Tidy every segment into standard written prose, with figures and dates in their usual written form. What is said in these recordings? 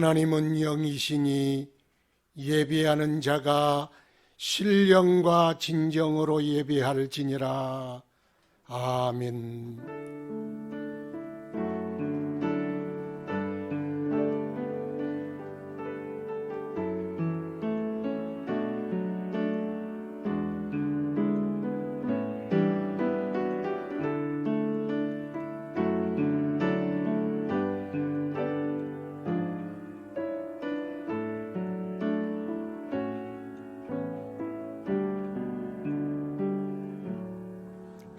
하나님은 영이시니 예배하는 자가 신령과 진정으로 예배할지니라. 아멘.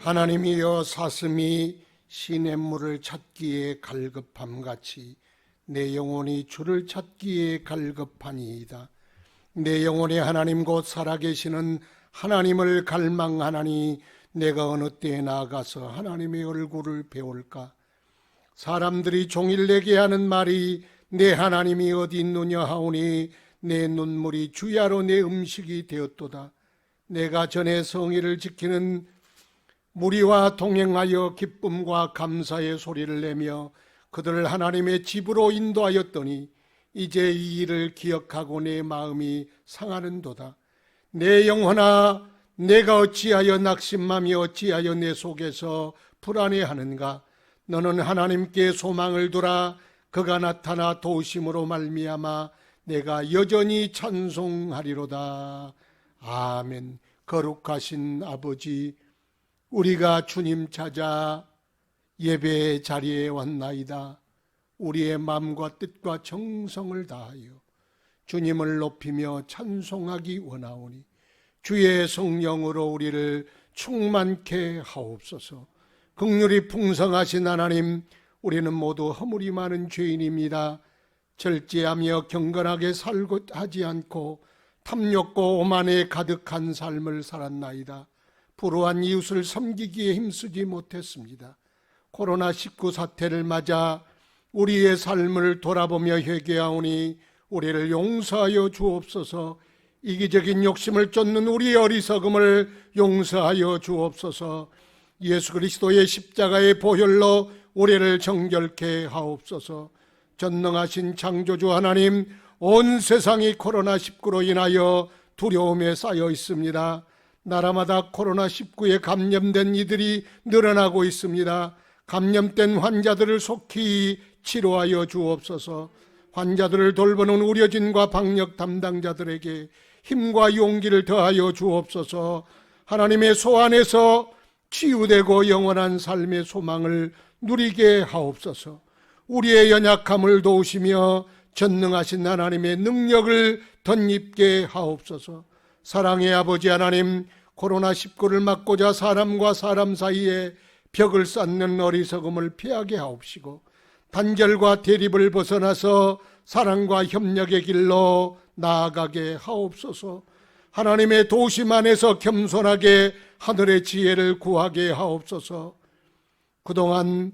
하나님이여, 사슴이 시냇물을 찾기에 갈급함같이 내 영혼이 주를 찾기에 갈급하니이다. 내 영혼이 하나님 곧 살아계시는 하나님을 갈망하나니 내가 어느 때에 나아가서 하나님의 얼굴을 배울까? 사람들이 종일 내게 하는 말이 내 하나님이 어디 있느냐 하오니 내 눈물이 주야로 내 음식이 되었도다. 내가 전에 성의를 지키는 무리와 동행하여 기쁨과 감사의 소리를 내며 그들을 하나님의 집으로 인도하였더니 이제 이 일을 기억하고 내 마음이 상하는도다. 내 영혼아, 내가 어찌하여 낙심하며 어찌하여 내 속에서 불안해하는가? 너는 하나님께 소망을 두라. 그가 나타나 도우심으로 말미암아 내가 여전히 찬송하리로다. 아멘. 거룩하신 아버지, 우리가 주님 찾아 예배의 자리에 왔나이다. 우리의 마음과 뜻과 정성을 다하여 주님을 높이며 찬송하기 원하오니 주의 성령으로 우리를 충만케 하옵소서. 긍휼이 풍성하신 하나님, 우리는 모두 허물이 많은 죄인입니다. 절제하며 경건하게 살고 하지 않고 탐욕과 오만에 가득한 삶을 살았나이다. 불우한 이웃을 섬기기에 힘쓰지 못했습니다. 코로나19 사태를 맞아 우리의 삶을 돌아보며 회개하오니 우리를 용서하여 주옵소서. 이기적인 욕심을 쫓는 우리의 어리석음을 용서하여 주옵소서. 예수 그리스도의 십자가의 보혈로 우리를 정결케 하옵소서. 전능하신 창조주 하나님, 온 세상이 코로나19로 인하여 두려움에 쌓여 있습니다. 나라마다 코로나19에 감염된 이들이 늘어나고 있습니다. 감염된 환자들을 속히 치료하여 주옵소서. 환자들을 돌보는 의료진과 방역 담당자들에게 힘과 용기를 더하여 주옵소서. 하나님의 소안에서 치유되고 영원한 삶의 소망을 누리게 하옵소서. 우리의 연약함을 도우시며 전능하신 하나님의 능력을 덧입게 하옵소서. 사랑의 아버지 하나님, 코로나19를 막고자 사람과 사람 사이에 벽을 쌓는 어리석음을 피하게 하옵시고 단절과 대립을 벗어나서 사랑과 협력의 길로 나아가게 하옵소서. 하나님의 도우심 안에서 겸손하게 하늘의 지혜를 구하게 하옵소서. 그동안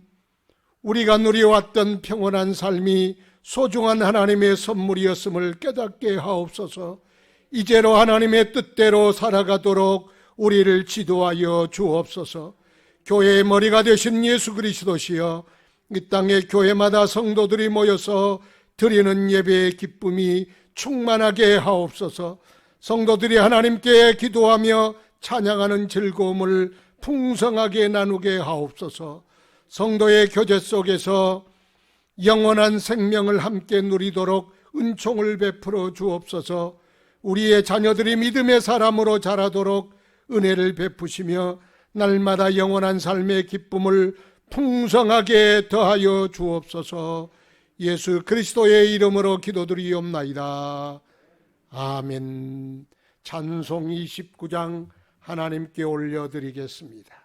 우리가 누려왔던 평온한 삶이 소중한 하나님의 선물이었음을 깨닫게 하옵소서. 이제로 하나님의 뜻대로 살아가도록 우리를 지도하여 주옵소서. 교회의 머리가 되신 예수 그리스도시여, 이 땅의 교회마다 성도들이 모여서 드리는 예배의 기쁨이 충만하게 하옵소서. 성도들이 하나님께 기도하며 찬양하는 즐거움을 풍성하게 나누게 하옵소서. 성도의 교제 속에서 영원한 생명을 함께 누리도록 은총을 베풀어 주옵소서. 우리의 자녀들이 믿음의 사람으로 자라도록 은혜를 베푸시며 날마다 영원한 삶의 기쁨을 풍성하게 더하여 주옵소서. 예수 그리스도의 이름으로 기도드리옵나이다. 아멘. 찬송 29장 하나님께 올려드리겠습니다.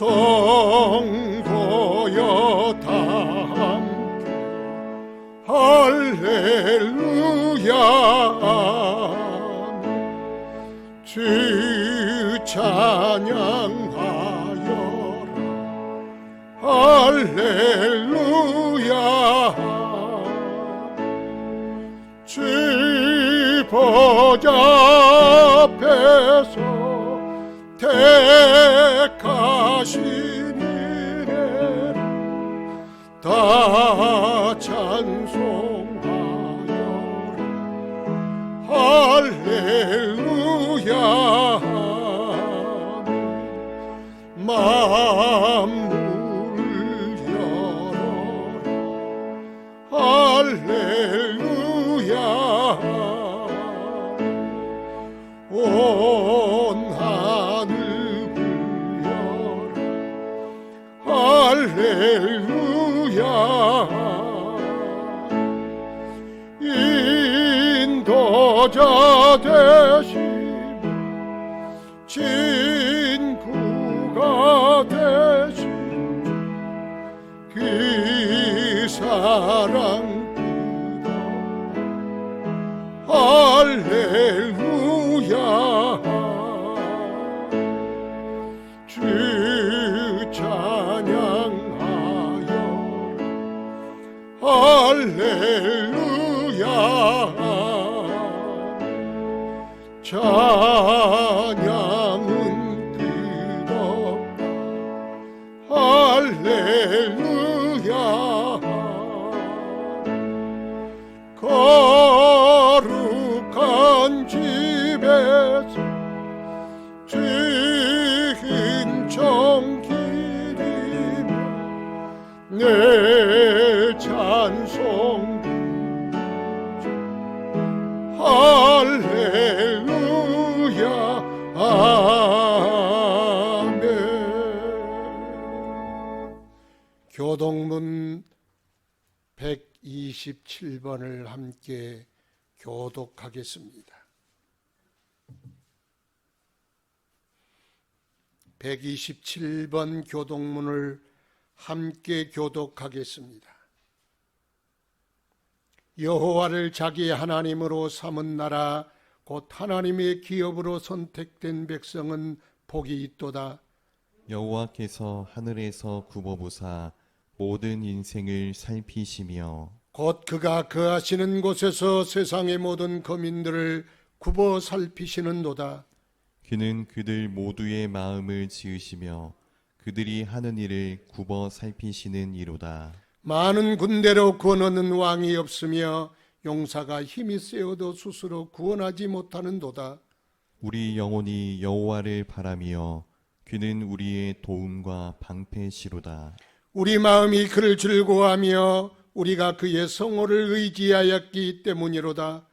성도여 다 함께 할렐루야 주 찬양하여라 할렐루야 주 보좌 택하신 이래를 다 찬송하여라. 할렐루야. 만물을 열어라. 할렐루야. 온 하늘 굴려라. 할렐루야. 인도자 되심 친구가 되신 그 사랑 할렐루야. 주 찬양하여 할렐루야. 찬양은 끝없다. 할렐루야. 거룩한 집에서 주은 정기리며 내 찬송 할렐루야. 아멘. 교독문 127번을 함께 교독하겠습니다. 127번 교독문을 함께 교독하겠습니다. 여호와를 자기 하나님으로 삼은 나라 곧 하나님의 기업으로 선택된 백성은 복이 있도다. 여호와께서 하늘에서 굽어보사 모든 인생을 살피시며 곧 그가 거하시는 곳에서 세상의 모든 거민들을 굽어 살피시는도다. 그는 그들 모두의 마음을 지으시며 그들이 하는 일을 굽어 살피시는 이로다. 많은 군대로 구원하는 왕이 없으며 용사가 힘이 세어도 스스로 구원하지 못하는도다. 우리 영혼이 여호와를 바라며 그는 우리의 도움과 방패시로다. 우리 마음이 그를 즐거워하며 우리가 그의 성호를 의지하였기 때문이로다.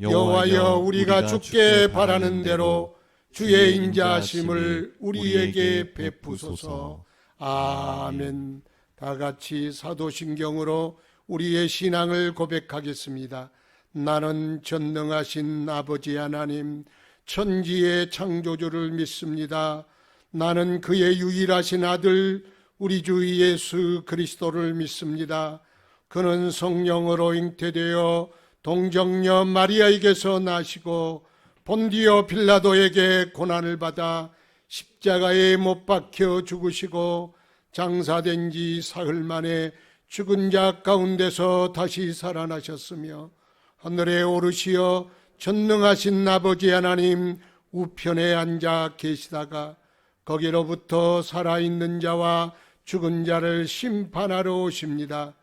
여호와여, 우리가 주께 바라는 대로 주의 인자하심을 우리에게 베푸소서. 아멘. 다 같이 사도신경으로 우리의 신앙을 고백하겠습니다. 나는 전능하신 아버지 하나님, 천지의 창조주를 믿습니다. 나는 그의 유일하신 아들 우리 주 예수 그리스도를 믿습니다. 그는 성령으로 잉태되어 동정녀 마리아에게서 나시고 본디오 빌라도에게 고난을 받아 십자가에 못 박혀 죽으시고 장사된 지 사흘 만에 죽은 자 가운데서 다시 살아나셨으며 하늘에 오르시어 전능하신 아버지 하나님 우편에 앉아 계시다가 거기로부터 살아있는 자와 죽은 자를 심판하러 오십니다.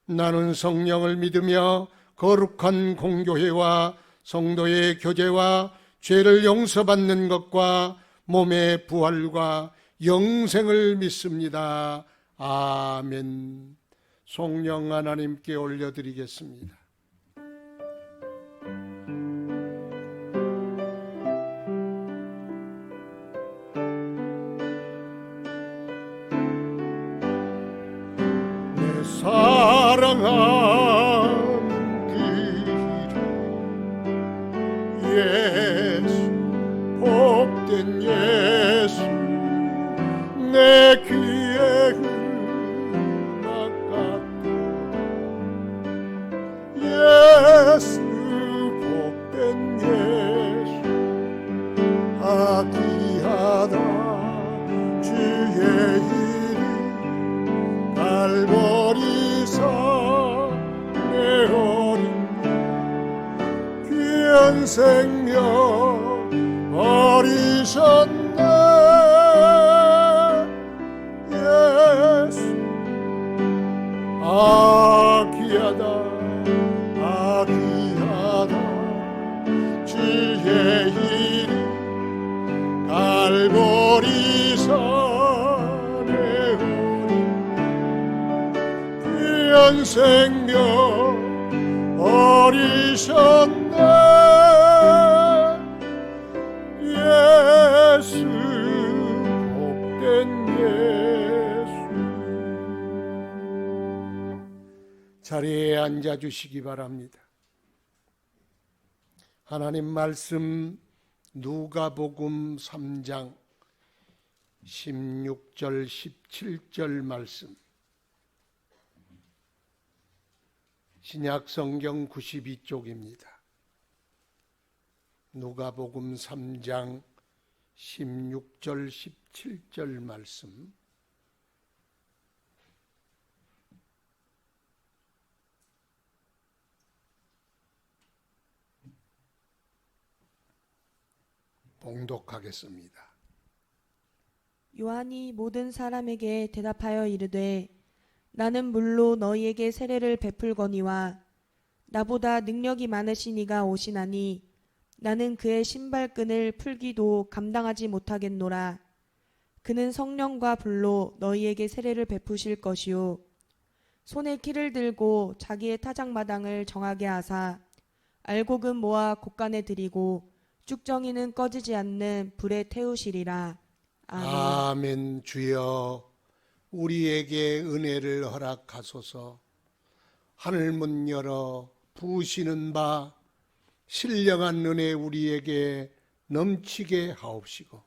나는 성령을 믿으며 거룩한 공교회와 성도의 교제와 죄를 용서받는 것과 몸의 부활과 영생을 믿습니다. 아멘. 성령 하나님께 올려드리겠습니다. 내 사랑하는 그 이름 예수, 복된 예수, 내 귀에 흘러갔도다. 예수, 복된 예수, 귀하다 주의 이름 날 버리사 내 어린 귀한 생명 버리셨네. 예수 아귀하다 아귀하다 주의 이름 갈보리산에 귀한 생명 버리셨네. 예수 복된 예수. 자리에 앉아 주시기 바랍니다. 하나님 말씀 누가복음 3장 16절 17절 말씀, 신약 성경 92쪽입니다. 누가복음 3장 16절 17절 말씀, 봉독하겠습니다. 요한이 모든 사람에게 대답하여 이르되 나는 물로 너희에게 세례를 베풀거니와 나보다 능력이 많으신 이가 오시나니 나는 그의 신발끈을 풀기도 감당하지 못하겠노라. 그는 성령과 불로 너희에게 세례를 베푸실 것이요 손에 키를 들고 자기의 타작마당을 정하게 하사 알곡은 모아 곳간에 들이고 쭉정이는 꺼지지 않는 불에 태우시리라. 아멘. 아멘. 주여 우리에게 은혜를 허락하소서. 하늘문 열어 부으시는 바 신령한 은혜 우리에게 넘치게 하옵시고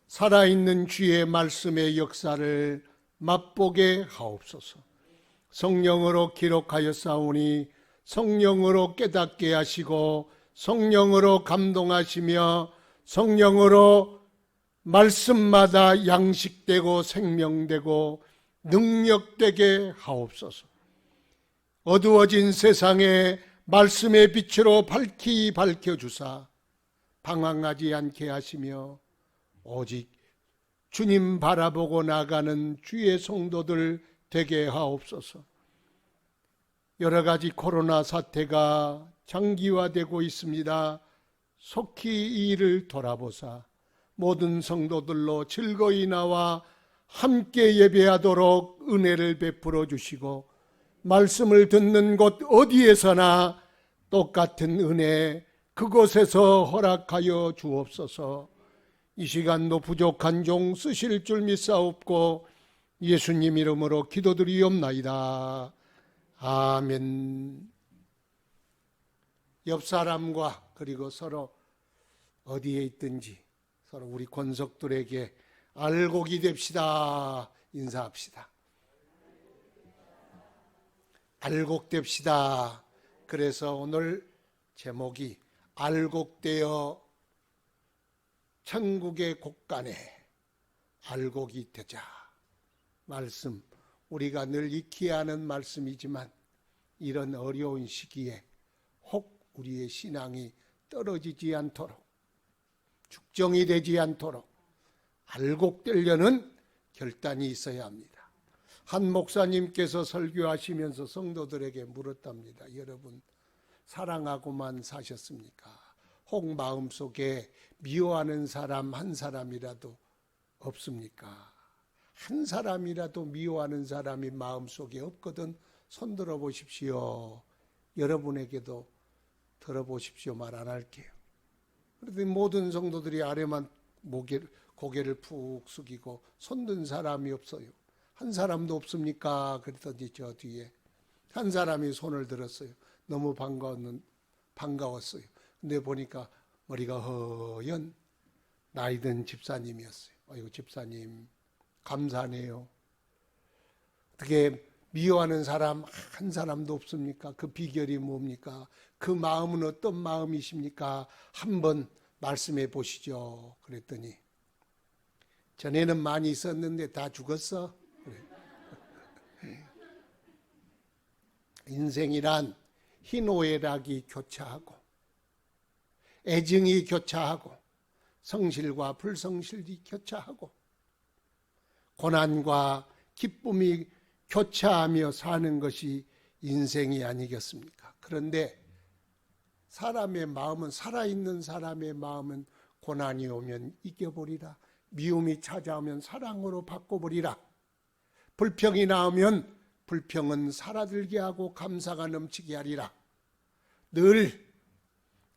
살아있는 주의 말씀의 역사를 맛보게 하옵소서. 성령으로 기록하였사오니 성령으로 깨닫게 하시고 성령으로 감동하시며 성령으로 말씀마다 양식되고 생명되고 능력되게 하옵소서. 어두워진 세상에 말씀의 빛으로 밝히 밝혀주사 방황하지 않게 하시며 오직 주님 바라보고 나가는 주의 성도들 되게 하옵소서. 여러 가지 코로나 사태가 장기화되고 있습니다. 속히 이 일을 돌아보사 모든 성도들로 즐거이 나와 함께 예배하도록 은혜를 베풀어 주시고 말씀을 듣는 곳 어디에서나 똑같은 은혜 그곳에서 허락하여 주옵소서. 이 시간도 부족한 종 쓰실 줄 믿사옵고 예수님 이름으로 기도드리옵나이다. 아멘. 옆 사람과 그리고 서로 어디에 있든지 서로 우리 권속들에게 알곡이 됩시다. 인사합시다. 알곡됩시다. 그래서 오늘 제목이 알곡되어 천국의 곳간에 알곡이 되자. 말씀, 우리가 늘 익히 하는 말씀이지만 이런 어려운 시기에 혹 우리의 신앙이 떨어지지 않도록 축정이 되지 않도록 알곡되려는 결단이 있어야 합니다. 한 목사님께서 설교하시면서 성도들에게 물었답니다. 여러분 사랑하고만 사셨습니까? 혹 마음속에 미워하는 사람 한 사람이라도 없습니까? 한 사람이라도 미워하는 사람이 마음속에 없거든 손 들어보십시오. 여러분에게도 들어보십시오. 말 안 할게요. 그런데 모든 성도들이 아래만 고개를 푹 숙이고 손든 사람이 없어요. 한 사람도 없습니까? 그랬더니 저 뒤에 한 사람이 손을 들었어요. 너무 반가웠어요. 근데 보니까 머리가 허연 나이든 집사님이었어요. 아이고 집사님 감사하네요. 어떻게 미워하는 사람 한 사람도 없습니까? 그 비결이 뭡니까? 그 마음은 어떤 마음이십니까? 한번 말씀해 보시죠. 그랬더니 전에는 많이 있었는데 다 죽었어. 그래. 인생이란 희노애락이 교차하고 애증이 교차하고 성실과 불성실이 교차하고 고난과 기쁨이 교차하며 사는 것이 인생이 아니겠습니까? 그런데 사람의 마음은, 살아있는 사람의 마음은 고난이 오면 이겨버리라, 미움이 찾아오면 사랑으로 바꿔버리라, 불평이 나오면 불평은 사라들게 하고 감사가 넘치게 하리라. 늘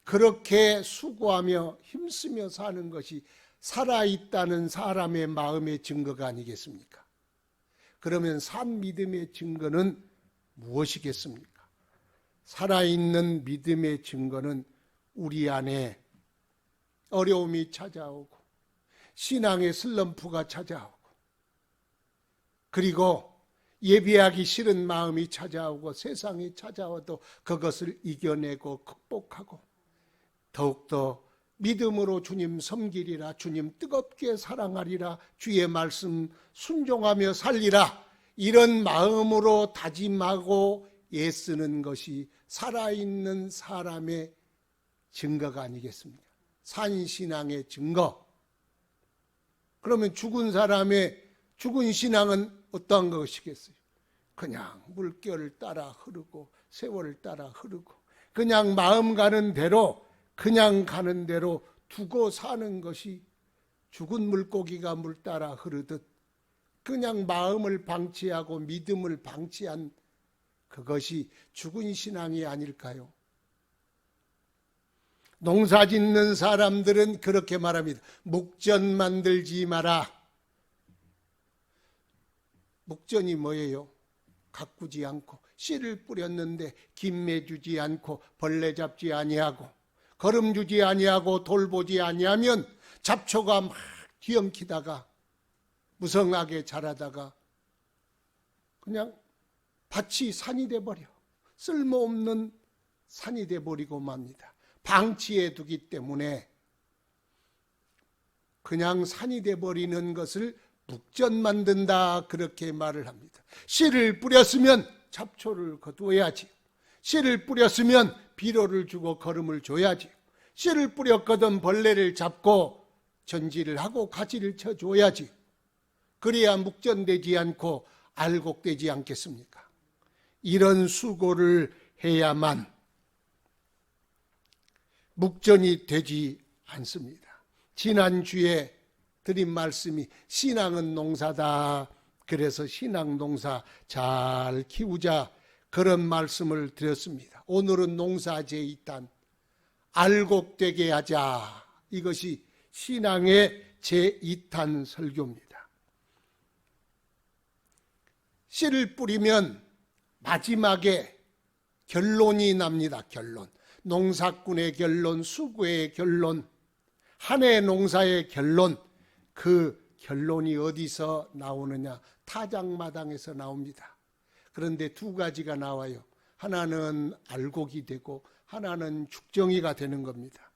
그렇게 수고하며 힘쓰며 사는 것이 살아있다는 사람의 마음의 증거가 아니겠습니까? 그러면 산 믿음의 증거는 무엇이겠습니까? 살아있는 믿음의 증거는 우리 안에 어려움이 찾아오고 신앙의 슬럼프가 찾아오고 그리고 예배하기 싫은 마음이 찾아오고 세상이 찾아와도 그것을 이겨내고 극복하고 더욱더 믿음으로 주님 섬기리라, 주님 뜨겁게 사랑하리라, 주의 말씀 순종하며 살리라, 이런 마음으로 다짐하고 애쓰는 것이 살아있는 사람의 증거가 아니겠습니까? 산신앙의 증거. 그러면 죽은 사람의 죽은 신앙은 어떠한 것이겠어요? 그냥 물결을 따라 흐르고 세월을 따라 흐르고 그냥 마음 가는 대로, 그냥 가는 대로 두고 사는 것이 죽은 물고기가 물 따라 흐르듯 그냥 마음을 방치하고 믿음을 방치한 그것이 죽은 신앙이 아닐까요? 농사 짓는 사람들은 그렇게 말합니다. 묵전 만들지 마라. 묵전이 뭐예요? 가꾸지 않고 씨를 뿌렸는데 김매 주지 않고 벌레 잡지 아니하고 거름 주지 아니하고 돌보지 아니하면 잡초가 막 뒤엉키다가 무성하게 자라다가 그냥 밭이 산이 돼버려. 쓸모없는 산이 돼버리고 맙니다. 방치해 두기 때문에 그냥 산이 돼버리는 것을 묵전 만든다, 그렇게 말을 합니다. 씨를 뿌렸으면 잡초를 거두어야지. 씨를 뿌렸으면 비료를 주고 거름을 줘야지. 씨를 뿌렸거든 벌레를 잡고 전지를 하고 가지를 쳐줘야지. 그래야 묵전되지 않고 알곡되지 않겠습니까? 이런 수고를 해야만 묵전이 되지 않습니다. 지난주에 드린 말씀이 신앙은 농사다. 그래서 신앙 농사 잘 키우자, 그런 말씀을 드렸습니다. 오늘은 농사 제2탄 알곡되게 하자. 이것이 신앙의 제2탄 설교입니다. 씨를 뿌리면 마지막에 결론이 납니다. 결론. 농사꾼의 결론, 수고의 결론, 한 해 농사의 결론. 그 결론이 어디서 나오느냐? 타작마당에서 나옵니다. 그런데 두 가지가 나와요. 하나는 알곡이 되고 하나는 죽정이가 되는 겁니다.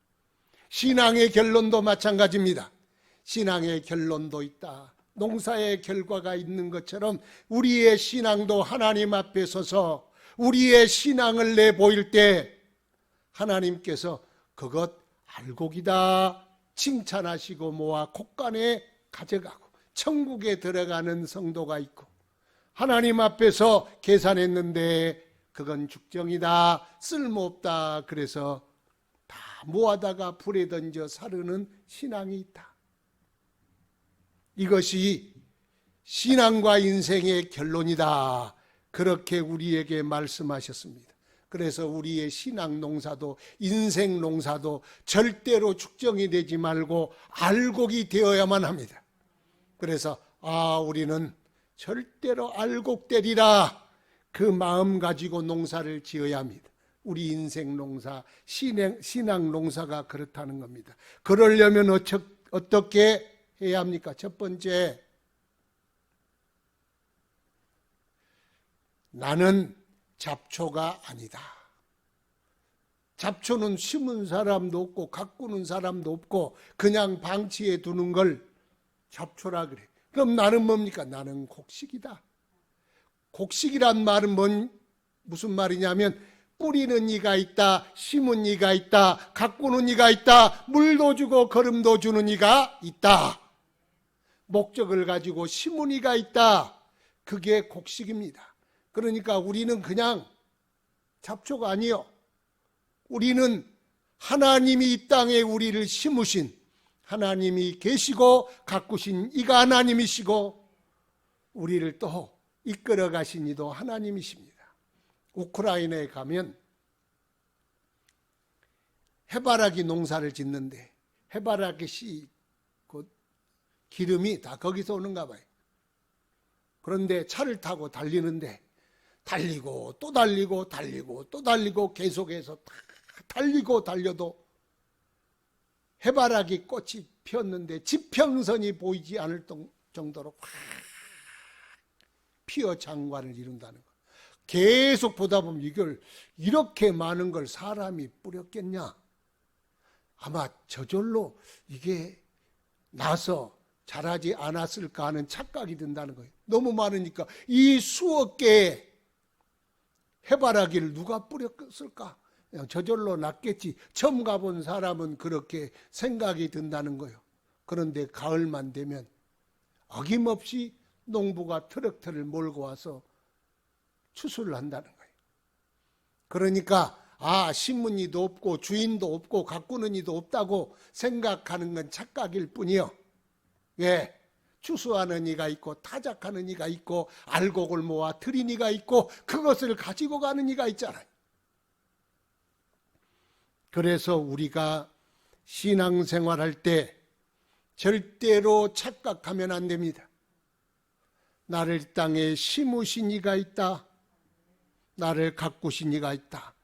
신앙의 결론도 마찬가지입니다. 신앙의 결론도 있다. 농사의 결과가 있는 것처럼 우리의 신앙도 하나님 앞에 서서 우리의 신앙을 내보일 때 하나님께서 그것 알곡이다 칭찬하시고 모아 곳간에 가져가고 천국에 들어가는 성도가 있고, 하나님 앞에서 계산했는데 그건 죽정이다, 쓸모없다, 그래서 다 모아다가 불에 던져 사르는 신앙이 있다. 이것이 신앙과 인생의 결론이다, 그렇게 우리에게 말씀하셨습니다. 그래서 우리의 신앙 농사도 인생 농사도 절대로 축정이 되지 말고 알곡이 되어야만 합니다. 그래서 우리는 절대로 알곡되리라, 그 마음 가지고 농사를 지어야 합니다. 우리 인생 농사, 신앙 농사가 그렇다는 겁니다. 그러려면 어떻게 해야 합니까? 첫 번째, 나는 잡초가 아니다. 잡초는 심은 사람도 없고 가꾸는 사람도 없고 그냥 방치해 두는 걸 잡초라 그래. 그럼 나는 뭡니까? 나는 곡식이다. 곡식이란 말은 무슨 말이냐면 뿌리는 이가 있다, 심은 이가 있다, 가꾸는 이가 있다, 물도 주고 거름도 주는 이가 있다. 목적을 가지고 심은 이가 있다. 그게 곡식입니다. 그러니까 우리는 그냥 잡초가 아니요. 우리는 하나님이 이 땅에 우리를 심으신, 하나님이 계시고 가꾸신 이가 하나님이시고 우리를 또 이끌어 가신 이도 하나님이십니다. 우크라이나에 가면 해바라기 농사를 짓는데 해바라기 씨 기름이 다 거기서 오는가 봐요. 그런데 차를 타고 달리는데 달리고 또 달리고 달리고 또 달리고 계속해서 달리고 달려도 해바라기 꽃이 피었는데 지평선이 보이지 않을 정도로 확 피어 장관을 이룬다는 것. 계속 보다 보면 이걸 이렇게 많은 걸 사람이 뿌렸겠냐? 아마 저절로 이게 나서 자라지 않았을까 하는 착각이 든다는 거예요. 너무 많으니까 이 수억 개의 해바라기를 누가 뿌렸을까? 그냥 저절로 났겠지. 처음 가본 사람은 그렇게 생각이 든다는 거예요. 그런데 가을만 되면 어김없이 농부가 트럭터를 몰고 와서 추수를 한다는 거예요. 그러니까 심은 이도 없고 주인도 없고 가꾸는 이도 없다고 생각하는 건 착각일 뿐이요. 왜? 추수하는 이가 있고 타작하는 이가 있고 알곡을 모아 들인 이가 있고 그것을 가지고 가는 이가 있잖아요. 그래서 우리가 신앙생활할 때 절대로 착각하면 안 됩니다. 나를 이 땅에 심으신 이가 있다. 나를 가꾸신 이가 있다.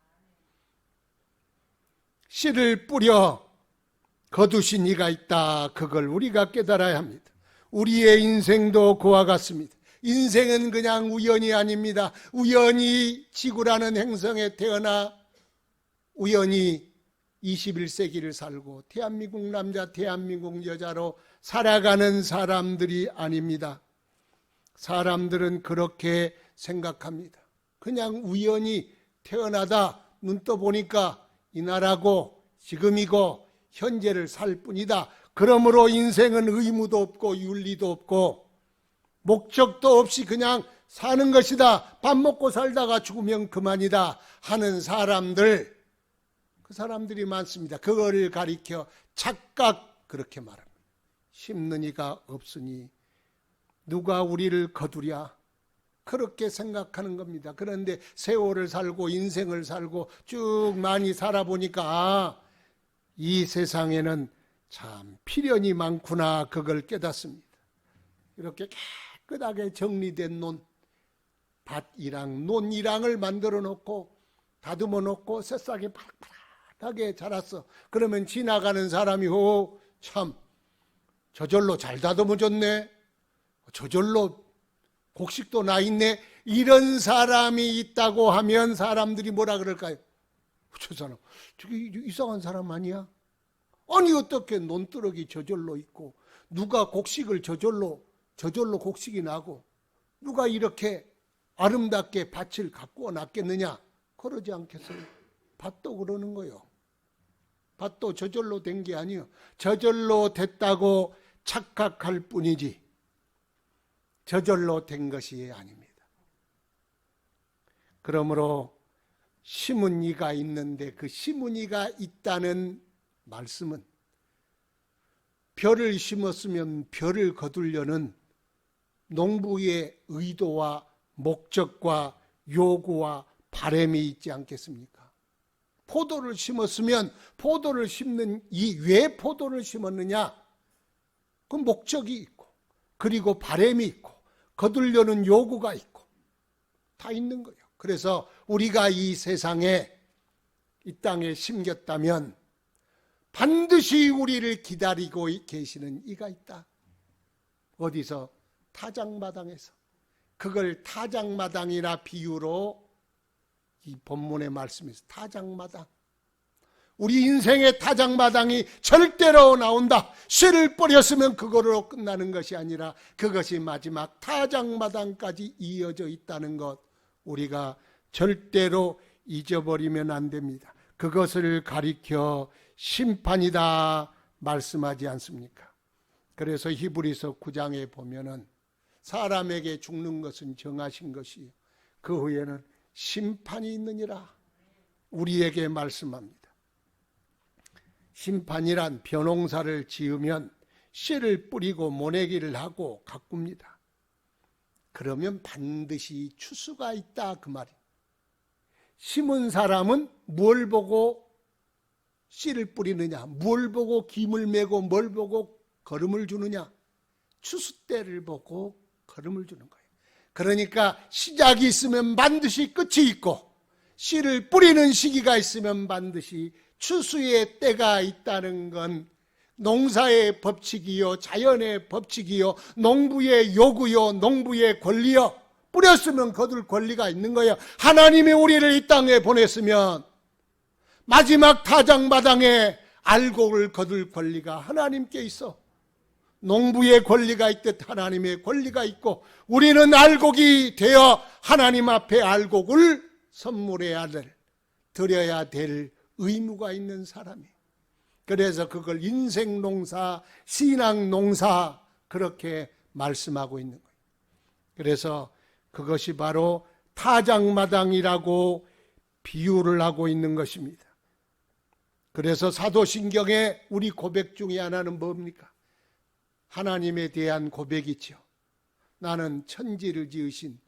씨를 뿌려 거두신 이가 있다. 그걸 우리가 깨달아야 합니다. 우리의 인생도 그와 같습니다. 인생은 그냥 우연이 아닙니다. 우연히 지구라는 행성에 태어나 우연히 21세기를 살고 대한민국 남자, 대한민국 여자로 살아가는 사람들이 아닙니다. 사람들은 그렇게 생각합니다. 그냥 우연히 태어나다 눈 떠보니까 이 나라고 지금이고 현재를 살 뿐이다. 그러므로 인생은 의무도 없고 윤리도 없고 목적도 없이 그냥 사는 것이다. 밥 먹고 살다가 죽으면 그만이다 하는 사람들, 그 사람들이 많습니다. 그거를 가리켜 착각 그렇게 말합니다. 심는 이가 없으니 누가 우리를 거두랴. 그렇게 생각하는 겁니다. 그런데 세월을 살고 인생을 살고 쭉 많이 살아보니까 이 세상에는 참 필연이 많구나 그걸 깨닫습니다. 이렇게 깨끗하게 정리된 밭이랑 논이랑을 만들어 놓고 다듬어 놓고 새싹이 파랗게 자랐어. 그러면 지나가는 사람이 참 저절로 잘 다듬어졌네. 저절로 곡식도 나 있네. 이런 사람이 있다고 하면 사람들이 뭐라 그럴까요? 저 사람 저게 이상한 사람 아니야? 아니 어떻게 논두렁이 저절로 있고 누가 곡식을 저절로 곡식이 나고 누가 이렇게 아름답게 밭을 가꾸어 놨겠느냐? 그러지 않겠어요? 밭도 그러는 거요. 밭도 저절로 된 게 아니에요. 저절로 됐다고 착각할 뿐이지 저절로 된 것이 아닙니다. 그러므로 심은 이가 있는데 그 심은 이가 있다는 말씀은 벼를 심었으면 벼를 거두려는 농부의 의도와 목적과 요구와 바람이 있지 않겠습니까? 포도를 심었으면 포도를 심는 왜 포도를 심었느냐? 그 목적이 있고 그리고 바람이 있고 거두려는 요구가 있고 다 있는 거예요. 그래서 우리가 이 세상에 이 땅에 심겼다면 반드시 우리를 기다리고 계시는 이가 있다. 어디서? 타작마당에서. 그걸 타작마당이라 비유로 이 본문의 말씀에서 타작마당. 우리 인생의 타작마당이 절대로 나온다. 씨를 뿌렸으면 그거로 끝나는 것이 아니라 그것이 마지막 타작마당까지 이어져 있다는 것 우리가 절대로 잊어버리면 안 됩니다. 그것을 가리켜 심판이다 말씀하지 않습니까? 그래서 히브리서 9장에 보면은 사람에게 죽는 것은 정하신 것이요 그 후에는 심판이 있느니라 우리에게 말씀합니다. 심판이란 벼농사를 지으면 씨를 뿌리고 모내기를 하고 가꿉니다. 그러면 반드시 추수가 있다 그 말이에요. 심은 사람은 뭘 보고 씨를 뿌리느냐, 뭘 보고 김을 메고 뭘 보고 거름을 주느냐, 추수 때를 보고 거름을 주는 거예요. 그러니까 시작이 있으면 반드시 끝이 있고 씨를 뿌리는 시기가 있으면 반드시 추수의 때가 있다는 건 농사의 법칙이요 자연의 법칙이요 농부의 요구요 농부의 권리요. 뿌렸으면 거둘 권리가 있는 거예요. 하나님이 우리를 이 땅에 보냈으면 마지막 타작마당에 알곡을 거둘 권리가 하나님께 있어. 농부의 권리가 있듯 하나님의 권리가 있고 우리는 알곡이 되어 하나님 앞에 알곡을 선물해야 될, 드려야 될 의무가 있는 사람이에요. 그래서 그걸 인생농사, 신앙농사 그렇게 말씀하고 있는 거예요. 그래서 그것이 바로 타작마당이라고 비유를 하고 있는 것입니다. 그래서 사도신경에 우리 고백 중에 하나는 뭡니까? 하나님에 대한 고백이죠. 나는 천지를 지으신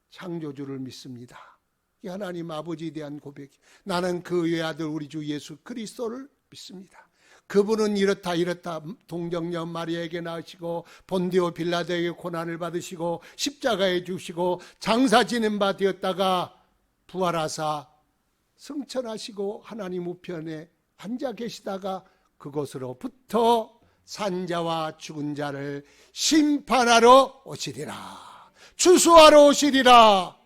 창조주를 믿습니다. 이 하나님 아버지에 대한 고백. 나는 그 외아들 우리 주 예수 그리스도를 믿습니다. 그분은 이렇다 동정녀 마리아에게 낳으시고 본디오 빌라도에게 고난을 받으시고 십자가에 죽으시고 장사 지낸 바 되었다가 부활하사 승천하시고 하나님 우편에 앉아 계시다가 그곳으로부터 산자와 죽은 자를 심판하러 오시리라. 추수하러 오시리라.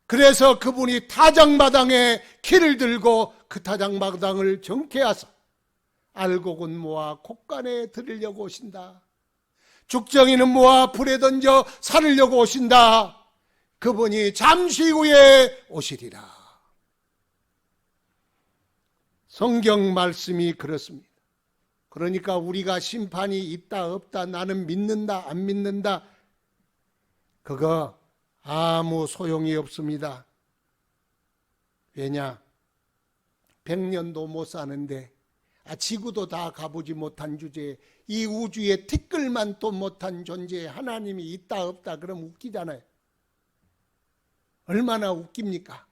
그래서 그분이 타작마당에 키를 들고 그 타작마당을 정케하사 알곡은 모아 콧간에 들으려고 오신다. 죽정이는 모아 불에 던져 살으려고 오신다. 그분이 잠시 후에 오시리라. 성경 말씀이 그렇습니다. 그러니까 우리가 심판이 있다 없다 나는 믿는다 안 믿는다 그거 아무 소용이 없습니다. 왜냐? 100년도 못 사는데 지구도 다 가보지 못한 주제에 이 우주에 티끌만도 못한 존재에 하나님이 있다 없다 그럼 웃기잖아요. 얼마나 웃깁니까?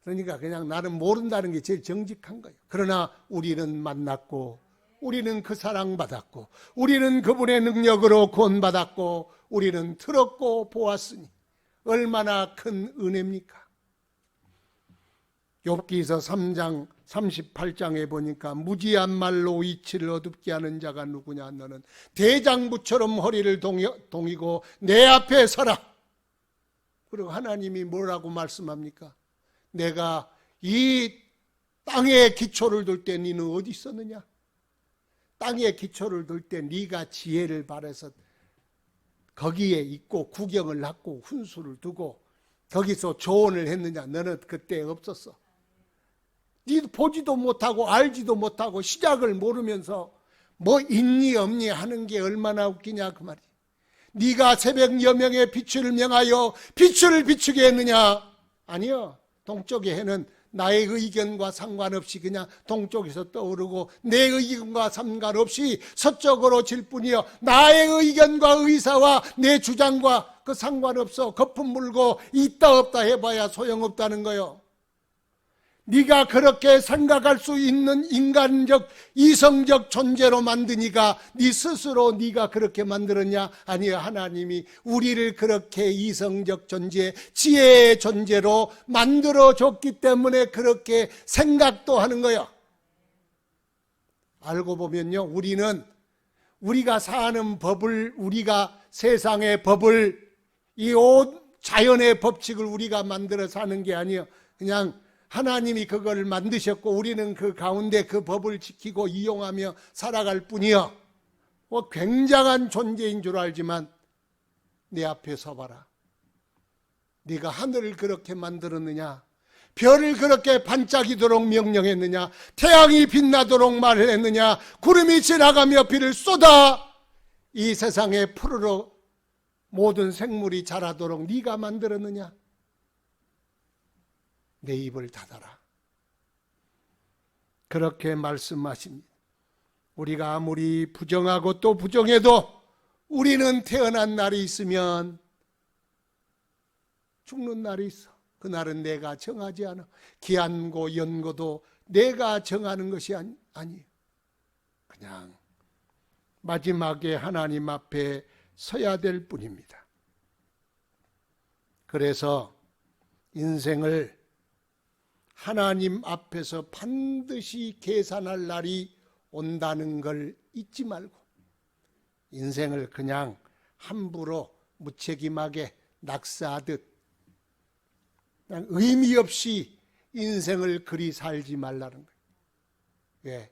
그러니까 그냥 나는 모른다는 게 제일 정직한 거예요. 그러나 우리는 만났고 우리는 그 사랑받았고 우리는 그분의 능력으로 구원받았고 우리는 들었고 보았으니 얼마나 큰 은혜입니까? 욥기서 3장 38장에 보니까 무지한 말로 이치를 어둡게 하는 자가 누구냐? 너는 대장부처럼 허리를 동이고 내 앞에 서라. 그리고 하나님이 뭐라고 말씀합니까? 내가 이 땅에 기초를 둘 때 너는 어디 있었느냐? 땅에 기초를 둘 때 네가 지혜를 발해서 거기에 있고 구경을 하고 훈수를 두고 거기서 조언을 했느냐? 너는 그때 없었어. 네도 보지도 못하고 알지도 못하고 시작을 모르면서 뭐 있니 없니 하는 게 얼마나 웃기냐 그 말이야. 네가 새벽 여명의 빛을 명하여 빛을 비추게 했느냐? 아니요. 동쪽의 해는 나의 의견과 상관없이 그냥 동쪽에서 떠오르고 내 의견과 상관없이 서쪽으로 질 뿐이요 나의 의견과 의사와 내 주장과 그 상관없어. 거품 물고 있다 없다 해봐야 소용없다는 거요. 네가 그렇게 생각할 수 있는 인간적 이성적 존재로 만드니까 네 스스로 네가 그렇게 만들었냐? 아니요. 하나님이 우리를 그렇게 이성적 존재, 지혜의 존재로 만들어줬기 때문에 그렇게 생각도 하는 거예요. 알고 보면요, 우리가 사는 법을, 우리가 세상의 법을, 이 온 자연의 법칙을 우리가 만들어 사는 게 아니에요. 그냥 하나님이 그걸 만드셨고 우리는 그 가운데 그 법을 지키고 이용하며 살아갈 뿐이요. 굉장한 존재인 줄 알지만 내 앞에 서봐라. 네가 하늘을 그렇게 만들었느냐? 별을 그렇게 반짝이도록 명령했느냐? 태양이 빛나도록 말을 했느냐? 구름이 지나가며 비를 쏟아 이 세상에 푸르러 모든 생물이 자라도록 네가 만들었느냐? 내 입을 닫아라. 그렇게 말씀하십니다. 우리가 아무리 부정하고 또 부정해도 우리는 태어난 날이 있으면 죽는 날이 있어. 그날은 내가 정하지 않아. 기한고 연고도 내가 정하는 것이 아니에요. 그냥 마지막에 하나님 앞에 서야 될 뿐입니다. 그래서 인생을 하나님 앞에서 반드시 계산할 날이 온다는 걸 잊지 말고 인생을 그냥 함부로 무책임하게 낙사하듯 그냥 의미 없이 인생을 그리 살지 말라는 거예요. 왜?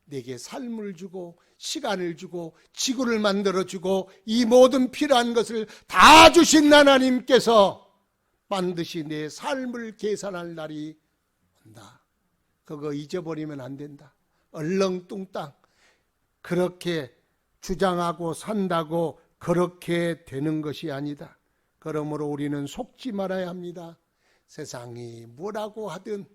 내게 삶을 주고 시간을 주고 지구를 만들어주고 이 모든 필요한 것을 다 주신 하나님께서 반드시 내 삶을 계산할 날이 온다. 그거 잊어버리면 안 된다. 얼렁뚱땅 그렇게 주장하고 산다고 그렇게 되는 것이 아니다. 그러므로 우리는 속지 말아야 합니다. 세상이 뭐라고 하든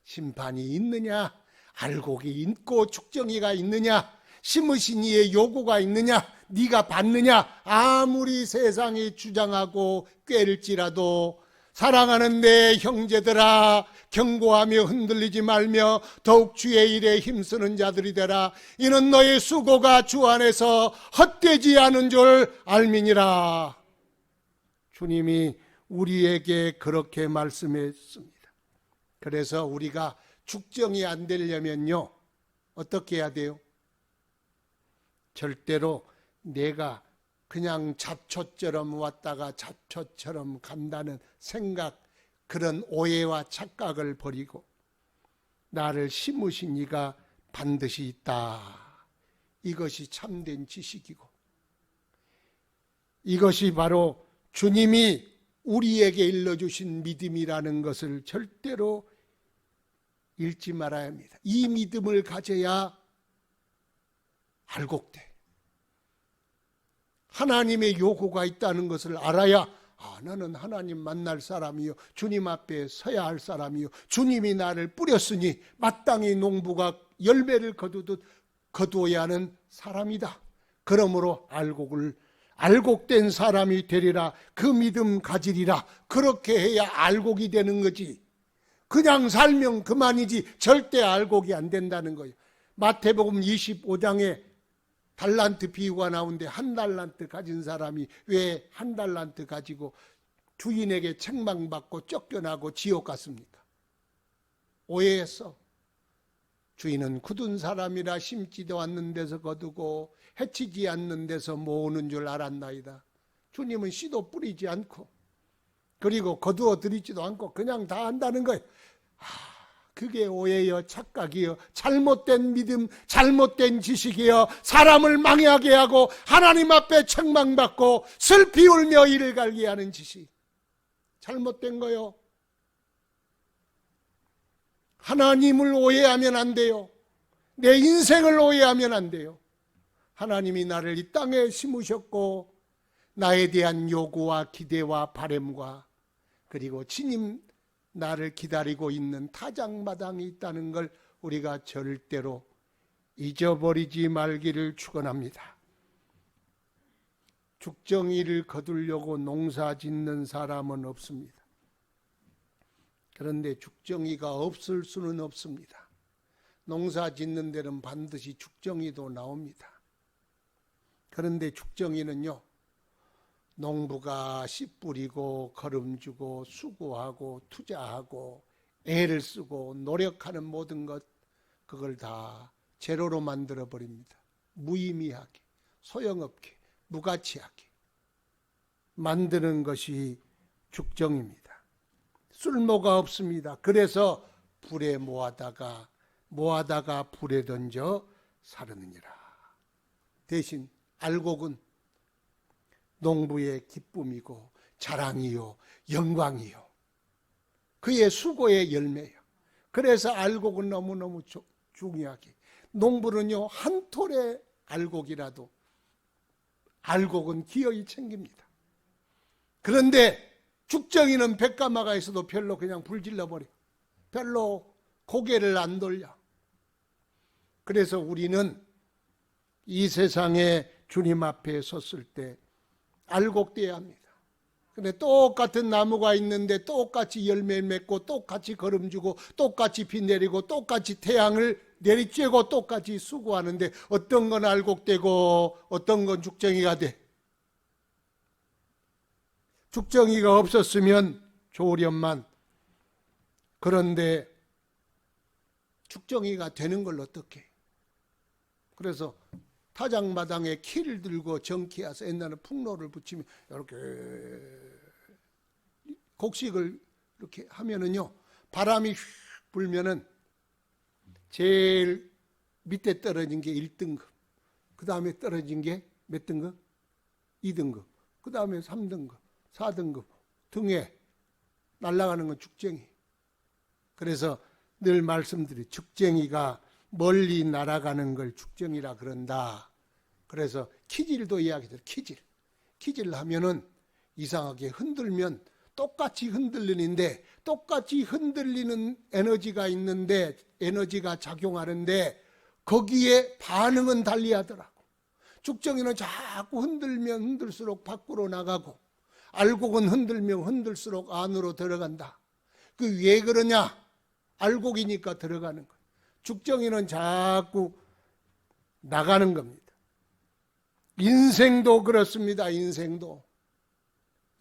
심판이 있느냐, 알곡이 있고 축정이가 있느냐, 심으신 이의 요구가 있느냐, 네가 받느냐, 아무리 세상이 주장하고 꾀일지라도 사랑하는 내 형제들아, 경고하며 흔들리지 말며 더욱 주의 일에 힘쓰는 자들이 되라. 이는 너의 수고가 주 안에서 헛되지 않은 줄 알미니라. 주님이 우리에게 그렇게 말씀했습니다. 그래서 우리가 죽정이 안 되려면요, 어떻게 해야 돼요? 절대로 내가 그냥 잡초처럼 왔다가 잡초처럼 간다는 생각, 그런 오해와 착각을 버리고 나를 심으신 이가 반드시 있다. 이것이 참된 지식이고 이것이 바로 주님이 우리에게 일러주신 믿음이라는 것을 절대로 잃지 말아야 합니다. 이 믿음을 가져야 알곡돼. 하나님의 요구가 있다는 것을 알아야 나는 하나님 만날 사람이요, 주님 앞에 서야 할 사람이요, 주님이 나를 뿌렸으니 마땅히 농부가 열매를 거두듯 거두어야 하는 사람이다. 그러므로 알곡된 사람이 되리라. 그 믿음 가지리라. 그렇게 해야 알곡이 되는 거지. 그냥 살면 그만이지 절대 알곡이 안 된다는 거예요. 마태복음 25장에 달란트 비유가 나오는데 한 달란트 가진 사람이 왜 한 달란트 가지고 주인에게 책망받고 쫓겨나고 지옥 갔습니까? 오해했어. 주인은 굳은 사람이라 심지도 않는 데서 거두고 해치지 않는 데서 모으는 줄 알았나이다. 주님은 씨도 뿌리지 않고 그리고 거두어 드리지도 않고 그냥 다 한다는 거예요. 그게 오해여, 착각이여, 잘못된 믿음, 잘못된 지식이여, 사람을 망하게 하고 하나님 앞에 책망받고 슬피 울며 이를 갈게 하는 지식, 잘못된 거요. 하나님을 오해하면 안 돼요. 내 인생을 오해하면 안 돼요. 하나님이 나를 이 땅에 심으셨고 나에 대한 요구와 기대와 바람과 그리고 주님 나를 기다리고 있는 타작마당이 있다는 걸 우리가 절대로 잊어버리지 말기를 축원합니다. 죽정이를 거두려고 농사 짓는 사람은 없습니다. 그런데 죽정이가 없을 수는 없습니다. 농사 짓는 데는 반드시 죽정이도 나옵니다. 그런데 죽정이는요, 농부가 씨 뿌리고 거름 주고 수고하고 투자하고 애를 쓰고 노력하는 모든 것, 그걸 다 제로로 만들어 버립니다. 무의미하게, 소용없게, 무가치하게 만드는 것이 죽정입니다. 쓸모가 없습니다. 그래서 불에 모아다가 불에 던져 사르느니라. 대신 알곡은 농부의 기쁨이고 자랑이요 영광이요 그의 수고의 열매요. 그래서 알곡은 너무너무 중요하게 농부는요 한 톨의 알곡이라도 알곡은 기어이 챙깁니다. 그런데 죽정이는 백가마가 있어도 별로 그냥 불질러버려. 별로 고개를 안 돌려. 그래서 우리는 이 세상에 주님 앞에 섰을 때 알곡돼야 합니다. 근데 똑같은 나무가 있는데 똑같이 열매 맺고 똑같이 거름 주고 똑같이 비 내리고 똑같이 태양을 내리쬐고 똑같이 수고하는데 어떤 건 알곡되고 어떤 건 죽정이가 돼. 죽정이가 없었으면 좋으련만 그런데 죽정이가 되는 걸 어떻게? 그래서 타작마당에 키를 들고 정키해서 옛날에 풍로를 붙이면 이렇게 곡식을 이렇게 하면은요 바람이 휙 불면은 제일 밑에 떨어진 게 1등급, 그 다음에 떨어진 게 몇 등급? 2등급, 그 다음에 3등급, 4등급 등에 날아가는 건 죽쟁이. 그래서 늘 말씀드리 죽쟁이가 멀리 날아가는 걸 죽정이라 그런다. 그래서 키질도 이야기들 키질 하면은 이상하게 흔들면 똑같이 흔들리는데 똑같이 흔들리는 에너지가 있는데 에너지가 작용하는데 거기에 반응은 달리하더라고. 죽정이는 자꾸 흔들면 흔들수록 밖으로 나가고 알곡은 흔들면 흔들수록 안으로 들어간다. 그 왜 그러냐? 알곡이니까 들어가는 거야. 죽정이는 자꾸 나가는 겁니다. 인생도 그렇습니다. 인생도.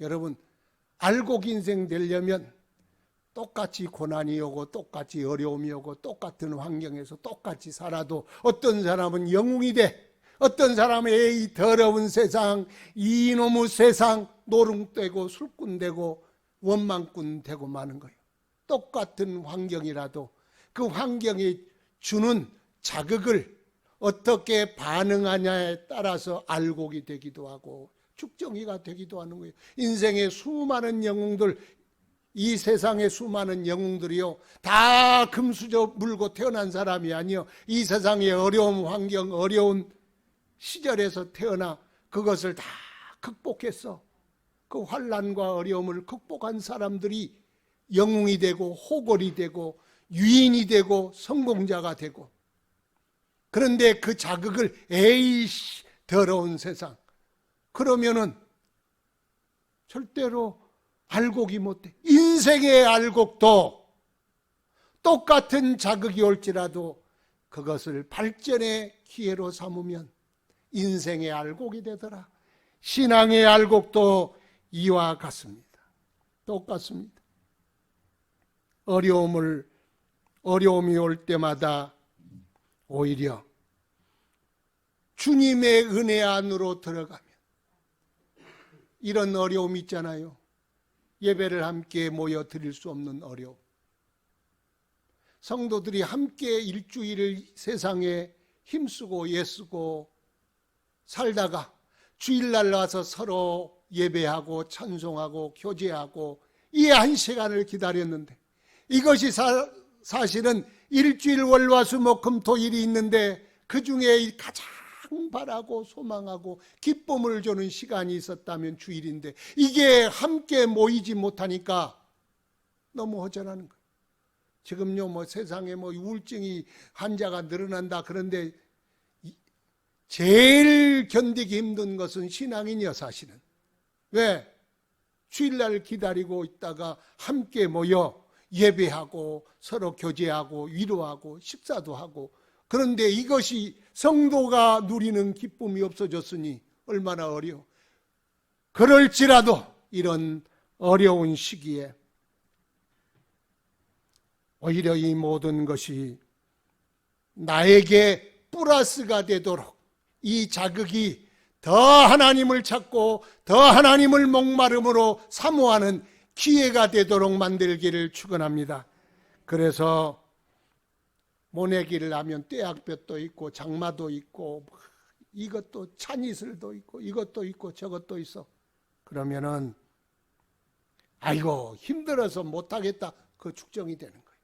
여러분 알곡 인생 되려면 똑같이 고난이 오고 똑같이 어려움이 오고 똑같은 환경에서 똑같이 살아도 어떤 사람은 영웅이 돼. 어떤 사람은 이 더러운 세상, 이놈의 세상 노름되고 술꾼되고 원망꾼 되고 마는 거예요. 똑같은 환경이라도 그 환경이 주는 자극을 어떻게 반응하냐에 따라서 알곡이 되기도 하고 죽정이가 되기도 하는 거예요. 인생의 수많은 영웅들, 이 세상의 수많은 영웅들이요 다 금수저 물고 태어난 사람이 아니요 이 세상의 어려운 환경, 어려운 시절에서 태어나 그것을 다 극복했어. 그 환난과 어려움을 극복한 사람들이 영웅이 되고 호걸이 되고 유인이 되고 성공자가 되고. 그런데 그 자극을 에이씨 더러운 세상 그러면은 절대로 알곡이 못돼. 인생의 알곡도 똑같은 자극이 올지라도 그것을 발전의 기회로 삼으면 인생의 알곡이 되더라. 신앙의 알곡도 이와 같습니다. 똑같습니다. 어려움이 올 때마다 오히려 주님의 은혜 안으로 들어가면 이런 어려움이 있잖아요. 예배를 함께 모여 드릴 수 없는 어려움. 성도들이 함께 일주일을 세상에 힘쓰고 애쓰고 살다가 주일날 와서 서로 예배하고 찬송하고 교제하고 이 한 시간을 기다렸는데 이것이 사실은 일주일 월화수목금토일이 있는데 그 중에 가장 바라고 소망하고 기쁨을 주는 시간이 있었다면 주일인데 이게 함께 모이지 못하니까 너무 허전한 거예요. 지금요 뭐 세상에 뭐 우울증이 환자가 늘어난다 그런데 제일 견디기 힘든 것은 신앙인이요 사실은. 왜? 주일날 기다리고 있다가 함께 모여 예배하고 서로 교제하고 위로하고 식사도 하고 그런데 이것이 성도가 누리는 기쁨이 없어졌으니 얼마나 어려워. 그럴지라도 이런 어려운 시기에 오히려 이 모든 것이 나에게 플러스가 되도록 이 자극이 더 하나님을 찾고 더 하나님을 목마름으로 사모하는 기회가 되도록 만들기를 축원합니다. 그래서 모내기를 하면 떼약볕도 있고 장마도 있고 이것도 찬이슬도 있고 이것도 있고 저것도 있어. 그러면은 아이고 힘들어서 못하겠다, 그 축정이 되는 거예요.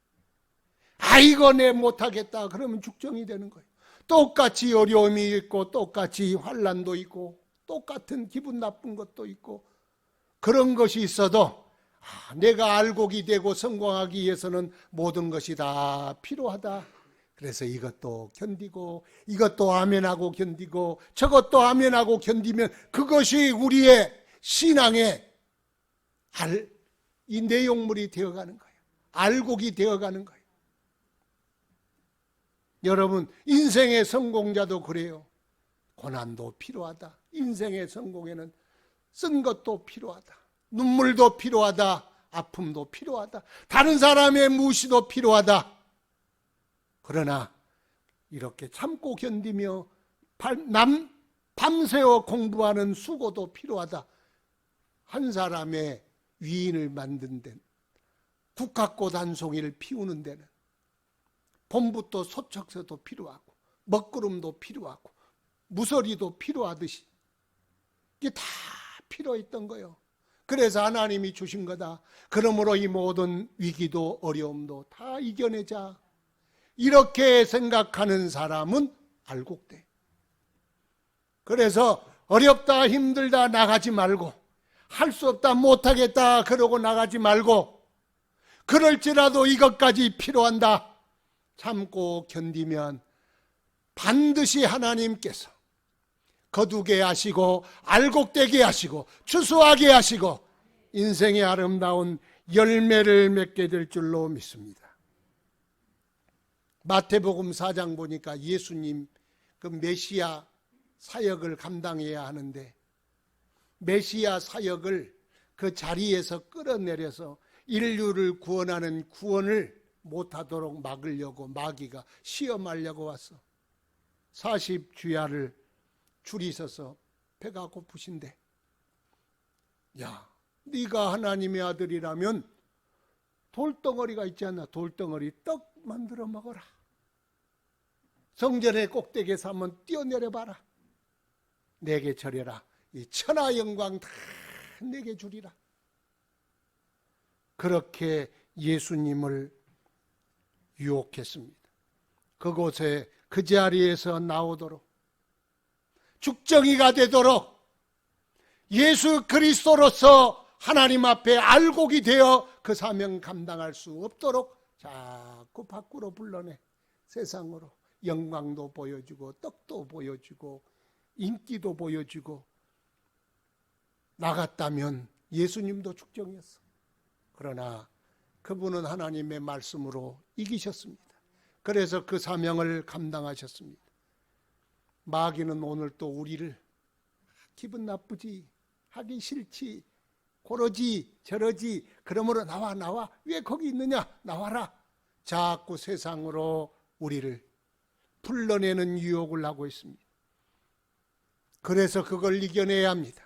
아이고 내 못하겠다 그러면 축정이 되는 거예요. 똑같이 어려움이 있고 똑같이 환난도 있고 똑같은 기분 나쁜 것도 있고 그런 것이 있어도 내가 알곡이 되고 성공하기 위해서는 모든 것이 다 필요하다. 그래서 이것도 견디고 이것도 아멘하고 견디고 저것도 아멘하고 견디면 그것이 우리의 신앙의 이 내용물이 되어가는 거예요. 알곡이 되어가는 거예요. 여러분 인생의 성공자도 그래요. 고난도 필요하다. 인생의 성공에는 쓴 것도 필요하다. 눈물도 필요하다. 아픔도 필요하다. 다른 사람의 무시도 필요하다. 그러나 이렇게 참고 견디며 밤새워 공부하는 수고도 필요하다. 한 사람의 위인을 만든 데는, 국화꽃 한 송이를 피우는 데는 봄부터 소척새도 필요하고 먹구름도 필요하고 무서리도 필요하듯이 이게 다 필요했던 거예요. 그래서 하나님이 주신 거다. 그러므로 이 모든 위기도 어려움도 다 이겨내자. 이렇게 생각하는 사람은 알곡돼. 그래서 어렵다 힘들다 나가지 말고, 할 수 없다 못하겠다 그러고 나가지 말고, 그럴지라도 이것까지 필요한다 참고 견디면 반드시 하나님께서 거두게 하시고 알곡되게 하시고 추수하게 하시고 인생의 아름다운 열매를 맺게 될 줄로 믿습니다. 마태복음 4장 보니까 예수님 그 메시아 사역을 감당해야 하는데, 메시아 사역을 그 자리에서 끌어내려서 인류를 구원하는 구원을 못하도록 막으려고 마귀가 시험하려고 왔어. 40주야를 줄이 서서 배가 고프신데, 야 네가 하나님의 아들이라면 돌덩어리가 있지 않나, 돌덩어리 떡 만들어 먹어라. 성전의 꼭대기에서 한번 뛰어내려봐라. 내게 절해라. 이 천하 영광 다 내게 주리라. 그렇게 예수님을 유혹했습니다. 그곳에 그 자리에서 나오도록, 죽정이가 되도록, 예수 그리스도로서 하나님 앞에 알곡이 되어 그 사명 감당할 수 없도록 자꾸 밖으로 불러내. 세상으로 영광도 보여주고 떡도 보여주고 인기도 보여주고 나갔다면 예수님도 죽정이었어. 그러나 그분은 하나님의 말씀으로 이기셨습니다. 그래서 그 사명을 감당하셨습니다. 마귀는 오늘 또 우리를 기분 나쁘지, 하기 싫지, 그러지 저러지, 그러므로 나와 왜 거기 있느냐, 나와라. 자꾸 세상으로 우리를 불러내는 유혹을 하고 있습니다. 그래서 그걸 이겨내야 합니다.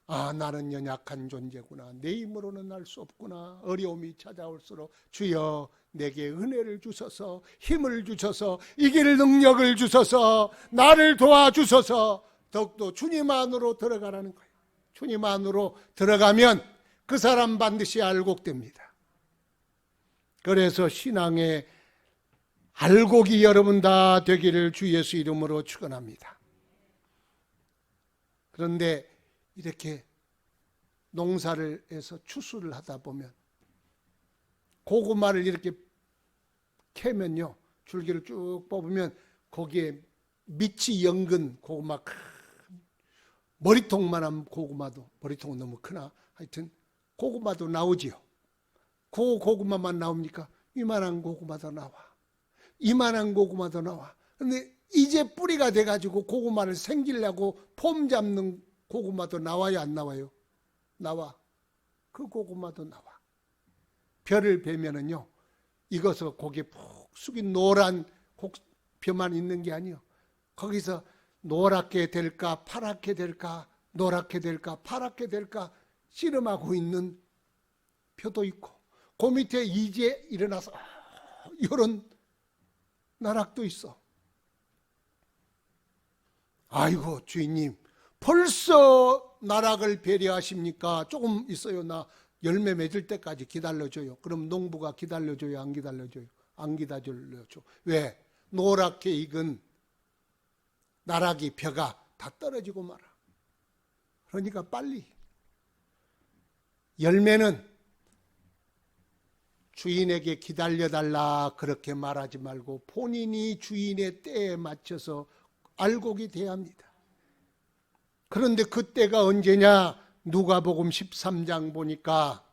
나는 연약한 존재구나, 내 힘으로는 할 수 없구나. 어려움이 찾아올수록 주여 내게 은혜를 주셔서, 힘을 주셔서, 이길 능력을 주셔서, 나를 도와주셔서 더욱더 주님 안으로 들어가라는 거예요. 주님 안으로 들어가면 그 사람 반드시 알곡됩니다. 그래서 신앙의 알곡이 여러분 다 되기를 주 예수 이름으로 축원합니다. 그런데 이렇게 농사를 해서 추수를 하다 보면 고구마를 이렇게 캐면요, 줄기를 쭉 뽑으면 거기에 밑이 연근 고구마, 큰 머리통만한 고구마도, 머리통은 너무 크나, 하여튼 고구마도 나오지요. 그 고구마만 나옵니까? 이만한 고구마도 나와. 이만한 고구마도 나와. 근데 이제 뿌리가 돼가지고 고구마를 생기려고 폼 잡는 고구마도 나와요, 안 나와요? 나와. 그 고구마도 나와. 벼를 베면은요, 익어서 거기에 푹 숙인 노란 벼만 있는 게 아니에요. 거기서 노랗게 될까 파랗게 될까, 노랗게 될까 파랗게 될까 씨름하고 있는 벼도 있고, 그 밑에 이제 일어나서 이런 나락도 있어. 아이고 주인님 벌써 나락을 배려하십니까? 조금 있어요. 나 열매 맺을 때까지 기다려줘요. 그럼 농부가 기다려줘요? 안 기다려줘요? 안 기다려줘. 왜? 노랗게 익은 나락이 벼가 다 떨어지고 말아. 그러니까 빨리. 열매는 주인에게 기다려달라 그렇게 말하지 말고 본인이 주인의 때에 맞춰서 알곡이 돼야 합니다. 그런데 그 때가 언제냐? 누가복음 13장 보니까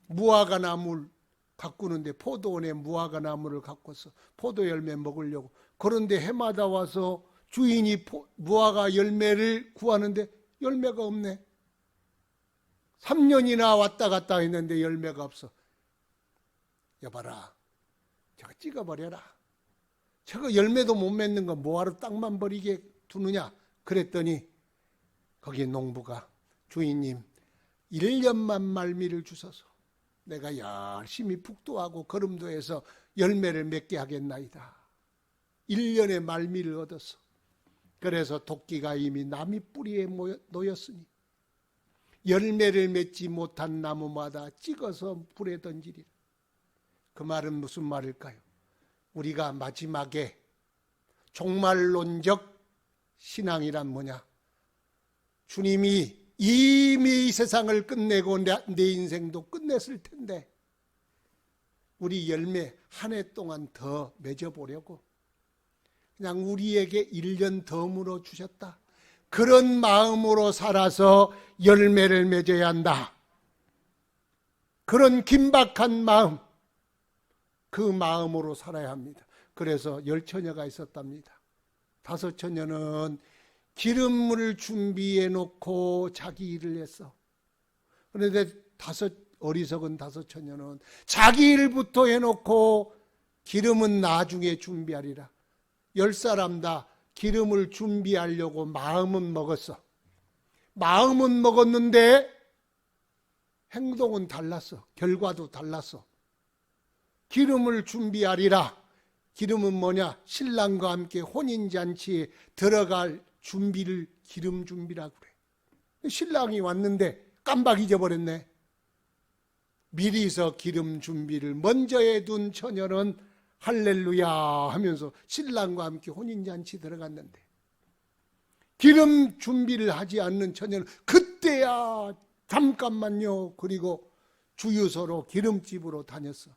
무화과 나무를 가꾸는데 포도원에 무화과 나무를 가꿔서 포도 열매 먹으려고. 그런데 해마다 와서 주인이 무화과 열매를 구하는데 열매가 없네. 3년이나 왔다 갔다 했는데 열매가 없어. 여봐라, 저거 찍어버려라. 저거 열매도 못 맺는 거 뭐하러 땅만 버리게 두느냐. 그랬더니 거기 농부가 주인님 1년만 말미를 주소서. 내가 열심히 북도하고 거름도 해서 열매를 맺게 하겠나이다. 1년의 말미를 얻었어. 그래서 도끼가 이미 나무 뿌리에 놓였으니 열매를 맺지 못한 나무마다 찍어서 불에 던지리라. 그 말은 무슨 말일까요? 우리가 마지막에 종말론적 신앙이란 뭐냐? 주님이 이미 이 세상을 끝내고 내 인생도 끝냈을 텐데 우리 열매 한 해 동안 더 맺어보려고 그냥 우리에게 1년 더 물어 주셨다. 그런 마음으로 살아서 열매를 맺어야 한다. 그런 긴박한 마음, 그 마음으로 살아야 합니다. 그래서 10처녀가 있었답니다. 5처녀는 기름을 준비해 놓고 자기 일을 했어. 그런데 어리석은 5처녀는 자기 일부터 해놓고 기름은 나중에 준비하리라. 10사람 다 기름을 준비하려고 마음은 먹었어. 마음은 먹었는데 행동은 달랐어. 결과도 달랐어. 기름을 준비하리라. 기름은 뭐냐? 신랑과 함께 혼인잔치에 들어갈 준비를 기름 준비라고 그래. 신랑이 왔는데 깜빡 잊어버렸네. 미리서 기름 준비를 먼저 해둔 처녀는 할렐루야 하면서 신랑과 함께 혼인잔치 들어갔는데 기름 준비를 하지 않는 처녀는 그때야 잠깐만요. 그리고 주유소로 기름집으로 다녔어.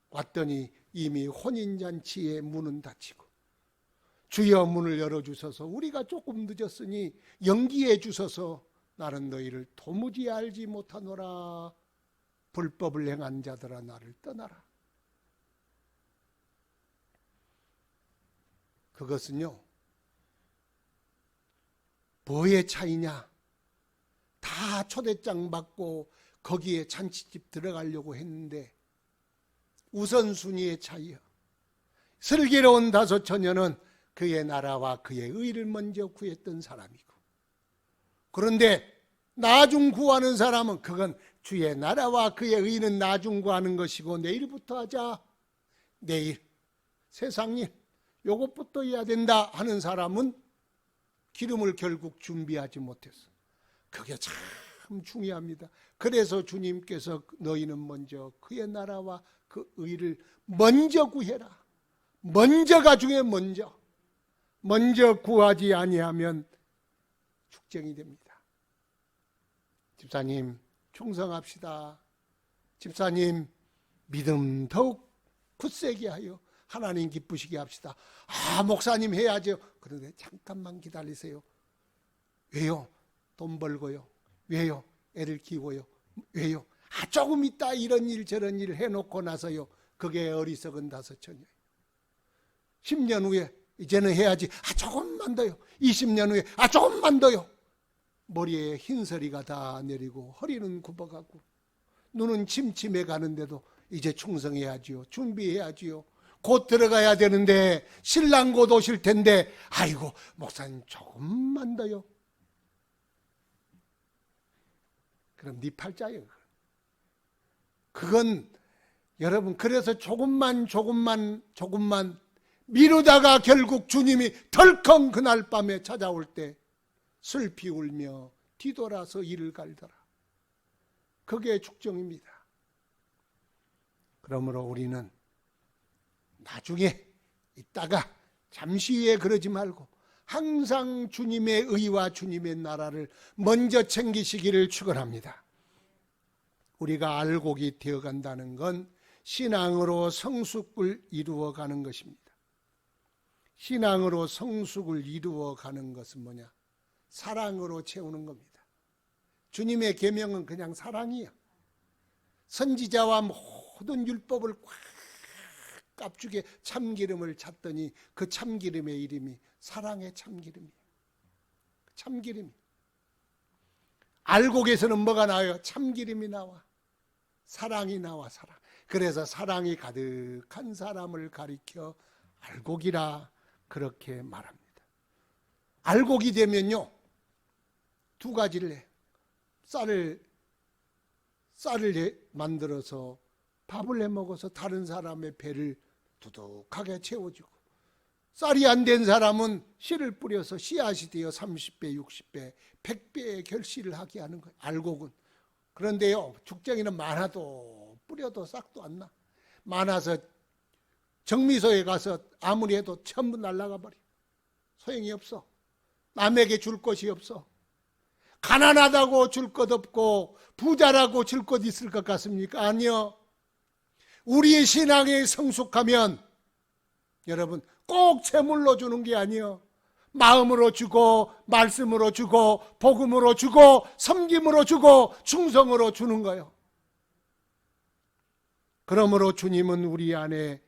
왔더니 이미 혼인잔치의 문은 닫히고 주여 문을 열어주셔서 우리가 조금 늦었으니 연기해 주셔서 나는 너희를 도무지 알지 못하노라. 불법을 행한 자들아 나를 떠나라. 그것은요 뭐의 차이냐? 다 초대장 받고 거기에 잔치집 들어가려고 했는데 우선순위의 차이요. 슬기로운 5처녀는 그의 나라와 그의 의를 먼저 구했던 사람이고 그런데 나중 구하는 사람은 그건 주의 나라와 그의 의는 나중 구하는 것이고 내일부터 하자. 내일 세상일 요것부터 해야 된다 하는 사람은 기름을 결국 준비하지 못했어. 그게 참 중요합니다. 그래서 주님께서 너희는 먼저 그의 나라와 그 의를 먼저 구해라. 먼저가 중에 먼저 구하지 아니하면 축쟁이 됩니다. 집사님 충성합시다. 집사님 믿음 더욱 굳세게 하여 하나님 기쁘시게 합시다. 목사님 해야죠. 그런데 잠깐만 기다리세요. 왜요? 돈 벌고요. 왜요? 애를 키우고요. 왜요? 조금 있다 이런 일 저런 일 해놓고 나서요. 그게 어리석은 5처녀예요. 10년 후에 이제는 해야지. 조금만 더요. 20년 후에 조금만 더요. 머리에 흰서리가 다 내리고 허리는 굽어가고 눈은 침침해 가는데도 이제 충성해야지요. 준비해야지요. 곧 들어가야 되는데 신랑 곧 오실 텐데 아이고 목사님 조금만 더요. 그럼 네 팔자예요. 그건 여러분 그래서 조금만 미루다가 결국 주님이 덜컹 그날 밤에 찾아올 때 슬피 울며 뒤돌아서 이를 갈더라. 그게 축정입니다. 그러므로 우리는 나중에 있다가 잠시 후에 그러지 말고 항상 주님의 의와 주님의 나라를 먼저 챙기시기를 축원합니다. 우리가 알곡이 되어간다는 건 신앙으로 성숙을 이루어가는 것입니다. 신앙으로 성숙을 이루어가는 것은 뭐냐? 사랑으로 채우는 겁니다. 주님의 계명은 그냥 사랑이에요. 선지자와 모든 율법을 꽉 깝죽에 참기름을 찼더니 그 참기름의 이름이 사랑의 참기름이에요. 참기름이. 알곡에서는 뭐가 나와요? 참기름이 나와. 사랑이 나와, 사랑. 그래서 사랑이 가득한 사람을 가리켜 알곡이라 그렇게 말합니다. 알곡이 되면요, 두 가지를 해. 쌀을 만들어서 밥을 해 먹어서 다른 사람의 배를 두둑하게 채워주고, 쌀이 안 된 사람은 씨를 뿌려서 씨앗이 되어 30배, 60배, 100배의 결실을 하게 하는 거예요. 알곡은. 그런데요, 죽쟁이는 많아도 뿌려도 싹도 안 나. 많아서 정미소에 가서 아무리 해도 전부 날아가 버려. 소용이 없어. 남에게 줄 것이 없어. 가난하다고 줄 것 없고 부자라고 줄 것 있을 것 같습니까? 아니요. 우리의 신앙에 성숙하면 여러분 꼭 재물로 주는 게 아니요, 마음으로 주고 말씀으로 주고 복음으로 주고 섬김으로 주고 충성으로 주는 거예요. 그러므로 주님은 우리 안에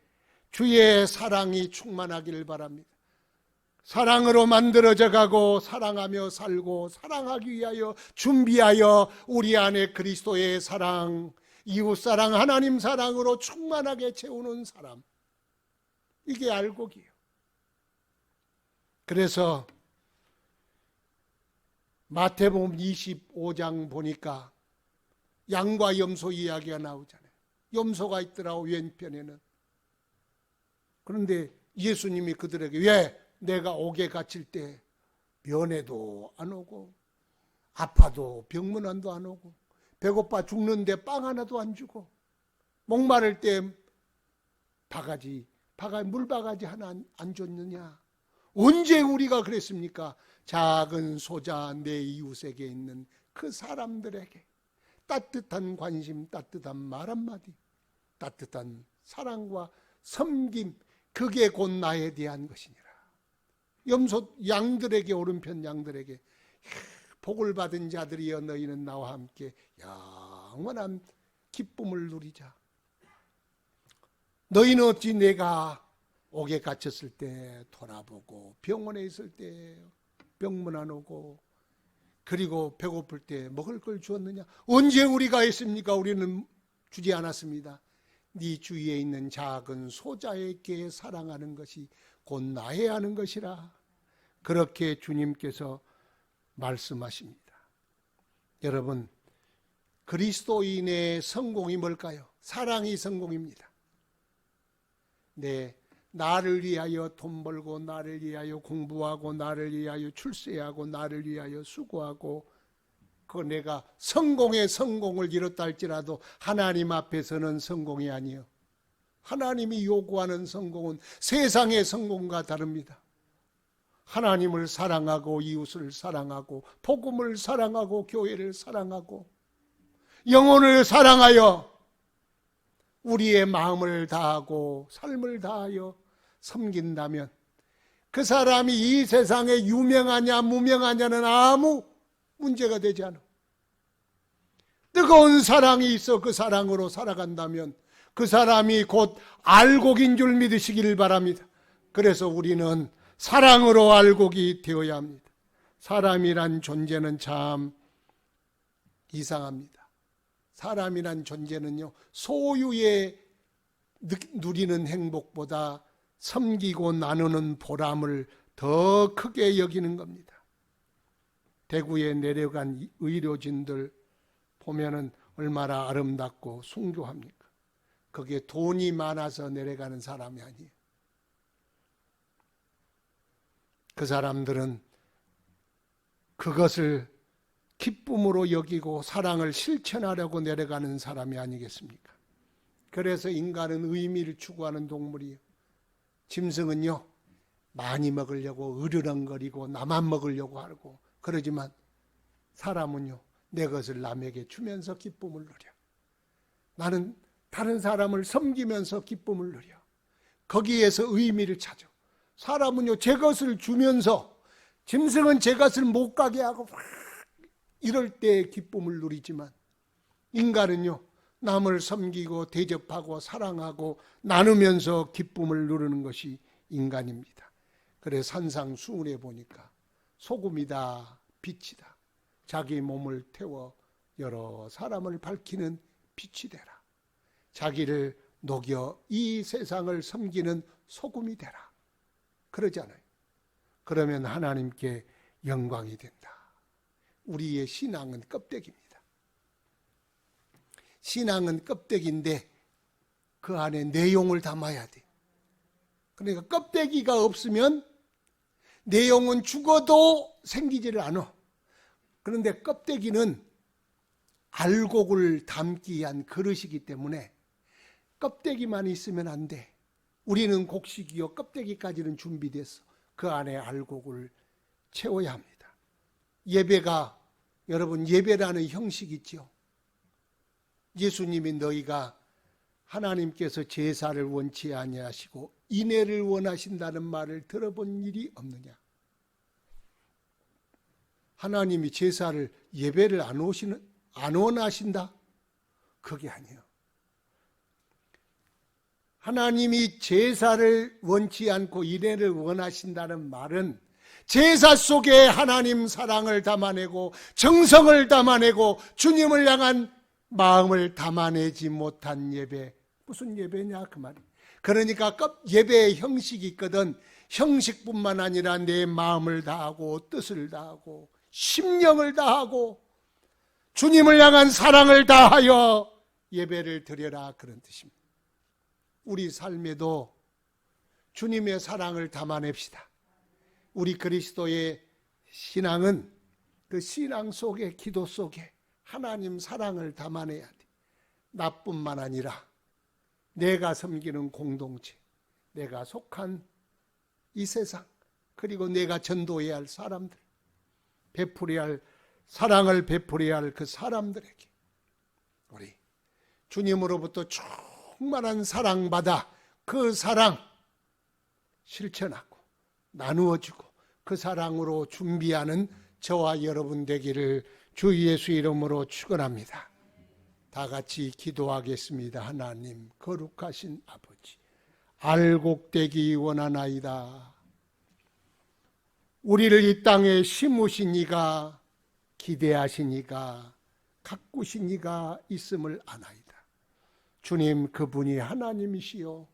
주의 사랑이 충만하기를 바랍니다. 사랑으로 만들어져 가고 사랑하며 살고 사랑하기 위하여 준비하여 우리 안에 그리스도의 사랑, 이웃사랑, 하나님 사랑으로 충만하게 채우는 사람, 이게 알곡이에요. 그래서 마태복음 25장 보니까 양과 염소 이야기가 나오잖아요. 염소가 있더라 왼편에는. 그런데 예수님이 그들에게 왜 내가 옥에 갇힐 때 면회도 안 오고 아파도 병문안도 안 오고 배고파 죽는데 빵 하나도 안 주고 목마를 때 물바가지 하나 안 줬느냐? 언제 우리가 그랬습니까? 작은 소자 내 이웃에게 있는 그 사람들에게 따뜻한 관심, 따뜻한 말 한마디, 따뜻한 사랑과 섬김, 그게 곧 나에 대한 것이니라. 양들에게, 오른편 양들에게 복을 받은 자들이여 너희는 나와 함께 영원한 기쁨을 누리자. 너희는 어찌 내가 옥에 갇혔을 때 돌아보고 병원에 있을 때 병문안 오고 그리고 배고플 때 먹을 걸 주었느냐? 언제 우리가 했습니까? 우리는 주지 않았습니다. 네 주위에 있는 작은 소자에게 사랑하는 것이 곧 나의 하는 것이라. 그렇게 주님께서 말씀하십니다. 여러분, 그리스도인의 성공이 뭘까요? 사랑이 성공입니다. 네, 나를 위하여 돈 벌고 나를 위하여 공부하고 나를 위하여 출세하고 나를 위하여 수고하고 그 내가 성공을 이뤘다 할지라도 하나님 앞에서는 성공이 아니에요. 하나님이 요구하는 성공은 세상의 성공과 다릅니다. 하나님을 사랑하고 이웃을 사랑하고 복음을 사랑하고 교회를 사랑하고 영혼을 사랑하여 우리의 마음을 다하고 삶을 다하여 섬긴다면 그 사람이 이 세상에 유명하냐 무명하냐는 아무 문제가 되지 않아. 뜨거운 사랑이 있어 그 사랑으로 살아간다면 그 사람이 곧 알곡인 줄 믿으시기를 바랍니다. 그래서 우리는 사랑으로 알곡이 되어야 합니다. 사람이란 존재는 참 이상합니다. 사람이란 존재는요, 소유에 누리는 행복보다 섬기고 나누는 보람을 더 크게 여기는 겁니다. 대구에 내려간 의료진들 보면은 얼마나 아름답고 숭고합니까? 그게 돈이 많아서 내려가는 사람이 아니에요. 그 사람들은 그것을 기쁨으로 여기고 사랑을 실천하려고 내려가는 사람이 아니겠습니까? 그래서 인간은 의미를 추구하는 동물이에요. 짐승은요, 많이 먹으려고 으르렁거리고 나만 먹으려고 하고 그러지만 사람은요, 내 것을 남에게 주면서 기쁨을 누려. 나는 다른 사람을 섬기면서 기쁨을 누려. 거기에서 의미를 찾아. 사람은요, 제 것을 주면서, 짐승은 제 것을 못 가게 하고 막 이럴 때 기쁨을 누리지만 인간은요, 남을 섬기고 대접하고 사랑하고 나누면서 기쁨을 누리는 것이 인간입니다. 그래서 산상수훈에 보니까 소금이다, 빛이다. 자기 몸을 태워 여러 사람을 밝히는 빛이 되라. 자기를 녹여 이 세상을 섬기는 소금이 되라. 그러잖아요. 그러면 하나님께 영광이 된다. 우리의 신앙은 껍데기입니다. 신앙은 껍데기인데 그 안에 내용을 담아야 돼. 그러니까 껍데기가 없으면 내용은 죽어도 생기지를 않아. 그런데 껍데기는 알곡을 담기 위한 그릇이기 때문에 껍데기만 있으면 안 돼. 우리는 곡식이요, 껍데기까지는 준비됐어. 그 안에 알곡을 채워야 합니다. 예배가, 여러분, 예배라는 형식이 있죠. 예수님이 너희가 하나님께서 제사를 원치 아니하시고 인애를 원하신다는 말을 들어본 일이 없느냐? 하나님이 제사를, 예배를 안 원하신다? 그게 아니에요. 하나님이 제사를 원치 않고 인애를 원하신다는 말은 제사 속에 하나님 사랑을 담아내고 정성을 담아내고 주님을 향한 마음을 담아내지 못한 예배. 무슨 예배냐 그 말이에요. 그러니까 예배의 형식이 있거든. 형식뿐만 아니라 내 마음을 다하고 뜻을 다하고 심령을 다하고 주님을 향한 사랑을 다하여 예배를 드려라, 그런 뜻입니다. 우리 삶에도 주님의 사랑을 담아냅시다. 우리 그리스도의 신앙은 그 신앙 속에, 기도 속에 하나님 사랑을 담아내야 돼. 나뿐만 아니라 내가 섬기는 공동체, 내가 속한 이 세상, 그리고 내가 전도해야 할 사람들, 베풀어야 할, 사랑을 베풀어야 할 그 사람들에게 우리 주님으로부터 충만한 사랑받아 그 사랑 실천하고 나누어주고 그 사랑으로 준비하는 저와 여러분 되기를 주 예수 이름으로 축원합니다. 다 같이 기도하겠습니다. 하나님, 거룩하신 아버지, 알곡되기 원하나이다. 우리를 이 땅에 심으신 이가, 기대하신 이가, 가꾸신 이가 있음을 아나이다. 주님, 그분이 하나님이시요,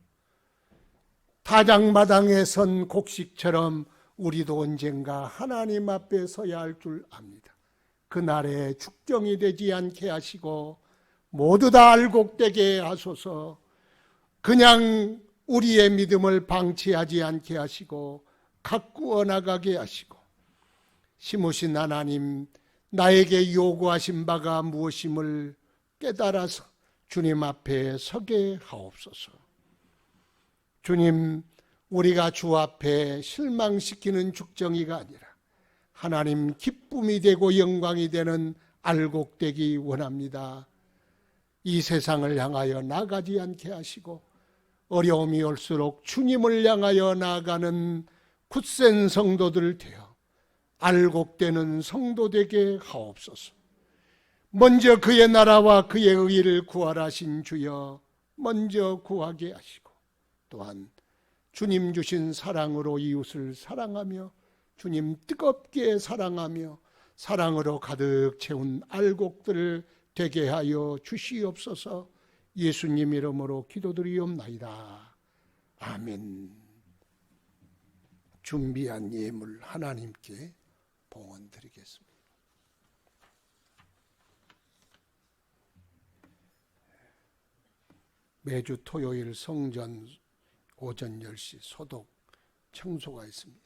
다장마당에 선 곡식처럼 우리도 언젠가 하나님 앞에 서야 할 줄 압니다. 그날에 축정이 되지 않게 하시고 모두 다 알곡되게 하소서. 그냥 우리의 믿음을 방치하지 않게 하시고 가꾸어 나가게 하시고, 심으신 하나님, 나에게 요구하신 바가 무엇임을 깨달아서 주님 앞에 서게 하옵소서. 주님, 우리가 주 앞에 실망시키는 죽정이가 아니라 하나님 기쁨이 되고 영광이 되는 알곡되기 원합니다. 이 세상을 향하여 나가지 않게 하시고 어려움이 올수록 주님을 향하여 나아가는 굳센 성도들 되어 알곡되는 성도 되게 하옵소서. 먼저 그의 나라와 그의 의를 구하라신 주여 먼저 구하게 하시고, 또한 주님 주신 사랑으로 이웃을 사랑하며 주님 뜨겁게 사랑하며 사랑으로 가득 채운 알곡들을 되게 하여 주시옵소서. 예수님 이름으로 기도드리옵나이다. 아멘. 준비한 예물 하나님께 봉헌드리겠습니다. 매주 토요일 성전 오전 10시 소독 청소가 있습니다.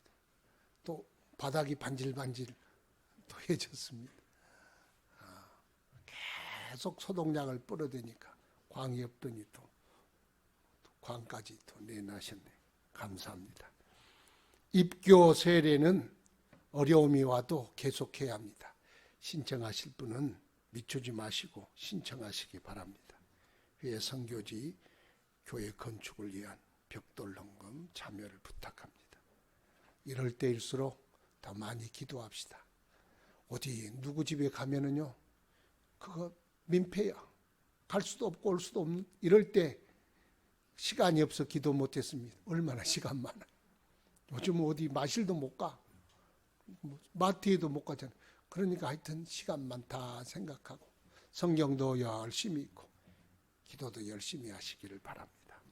또 바닥이 반질반질 또 해졌습니다. 계속 소독약을 뿌려대니까 광이 없더니 또 광까지 또 내놔셨네. 감사합니다. 입교 세례는 어려움이 와도 계속해야 합니다. 신청하실 분은 미루지 마시고 신청하시기 바랍니다. 위에 선교지 교회 건축을 위한 벽돌 헌금 참여를 부탁합니다. 이럴 때일수록 더 많이 기도합시다. 어디 누구 집에 가면은요, 그거 민폐야. 갈 수도 없고 올 수도 없는, 이럴 때 시간이 없어 기도 못했습니다. 얼마나 시간 많아. 요즘 어디 마실도 못 가. 마트에도 못 가잖아. 그러니까 하여튼 시간 많다 생각하고 성경도 열심히 읽고 기도도 열심히 하시기를 바랍니다.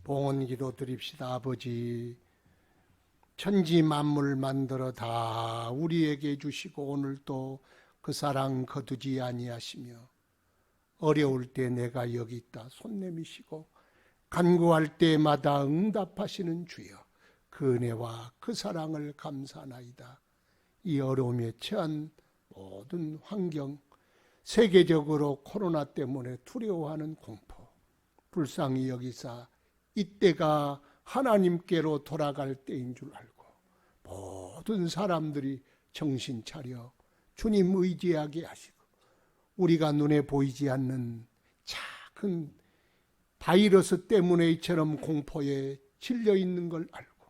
봉헌 기도 드립시다. 아버지, 천지 만물 만들어 다 우리에게 주시고 오늘 또 그 사랑 거두지 아니하시며 어려울 때 내가 여기 있다 손 내미시고 간구할 때마다 응답하시는 주여, 그 은혜와 그 사랑을 감사하나이다. 이 어려움에 처한 모든 환경, 세계적으로 코로나 때문에 두려워하는 공포, 불쌍히 여기사 이때가 하나님께로 돌아갈 때인 줄 알고 모든 사람들이 정신 차려 주님 의지하게 하시고, 우리가 눈에 보이지 않는 작은 바이러스 때문에 이처럼 공포에 질려 있는 걸 알고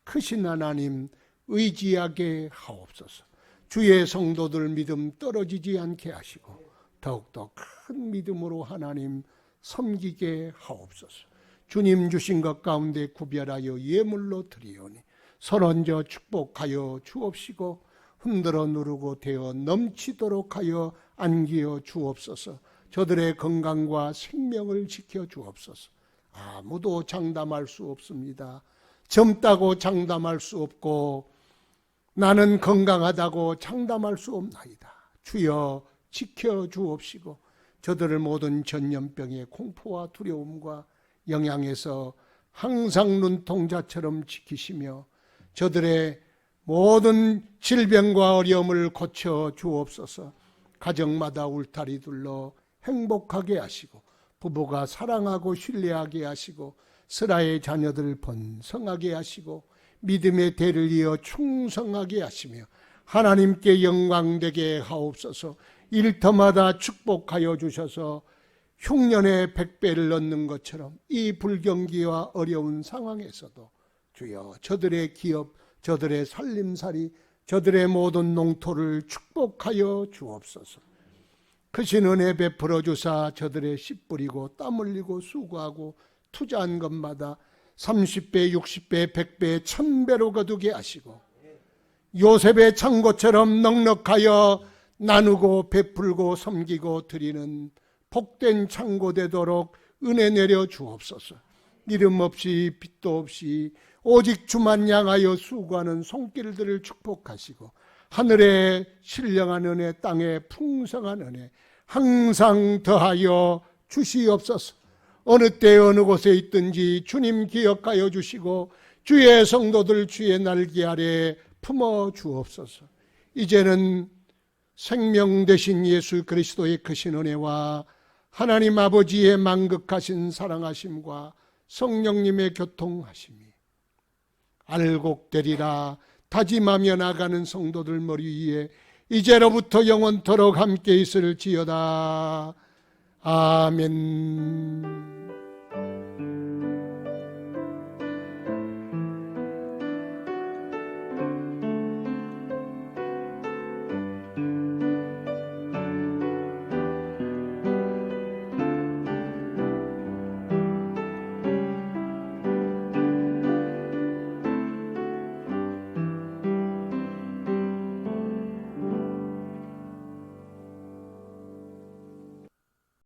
크신 하나님 의지하게 하옵소서. 주의 성도들 믿음 떨어지지 않게 하시고 더욱더 큰 믿음으로 하나님 섬기게 하옵소서. 주님 주신 것 가운데 구별하여 예물로 드리오니 서로 얹어 축복하여 주옵시고 흔들어 누르고 되어 넘치도록 하여 안기어 주옵소서. 저들의 건강과 생명을 지켜 주옵소서. 아무도 장담할 수 없습니다. 젊다고 장담할 수 없고 나는 건강하다고 장담할 수 없나이다. 주여 지켜 주옵시고 저들을 모든 전염병의 공포와 두려움과 영향에서 항상 눈동자처럼 지키시며 저들의 모든 질병과 어려움을 고쳐 주옵소서. 가정마다 울타리 둘러 행복하게 하시고 부부가 사랑하고 신뢰하게 하시고 스라의 자녀들 번성하게 하시고 믿음의 대를 이어 충성하게 하시며 하나님께 영광되게 하옵소서. 일터마다 축복하여 주셔서 흉년에 100배를 넣는 것처럼 이 불경기와 어려운 상황에서도 주여 저들의 기업, 저들의 살림살이, 저들의 모든 농토를 축복하여 주옵소서. 크신 은혜 베풀어 주사 저들의 씨 뿌리고 땀 흘리고 수고하고 투자한 것마다 30배, 60배, 100배, 1000배로 거두게 하시고 요셉의 창고처럼 넉넉하여 나누고 베풀고 섬기고 드리는 복된 창고 되도록 은혜 내려 주옵소서. 이름 없이 빚도 없이 오직 주만 향하여 수고하는 손길들을 축복하시고 하늘에 신령한 은혜, 땅에 풍성한 은혜 항상 더하여 주시옵소서. 어느 때 어느 곳에 있든지 주님 기억하여 주시고 주의 성도들 주의 날개 아래 품어 주옵소서. 이제는 생명 되신 예수 그리스도의 크신 은혜와 하나님 아버지의 만극하신 사랑하심과 성령님의 교통하심이 알곡되리라 다짐하며 나가는 성도들 머리 위에 이제로부터 영원토록 함께 있을지어다. 아멘.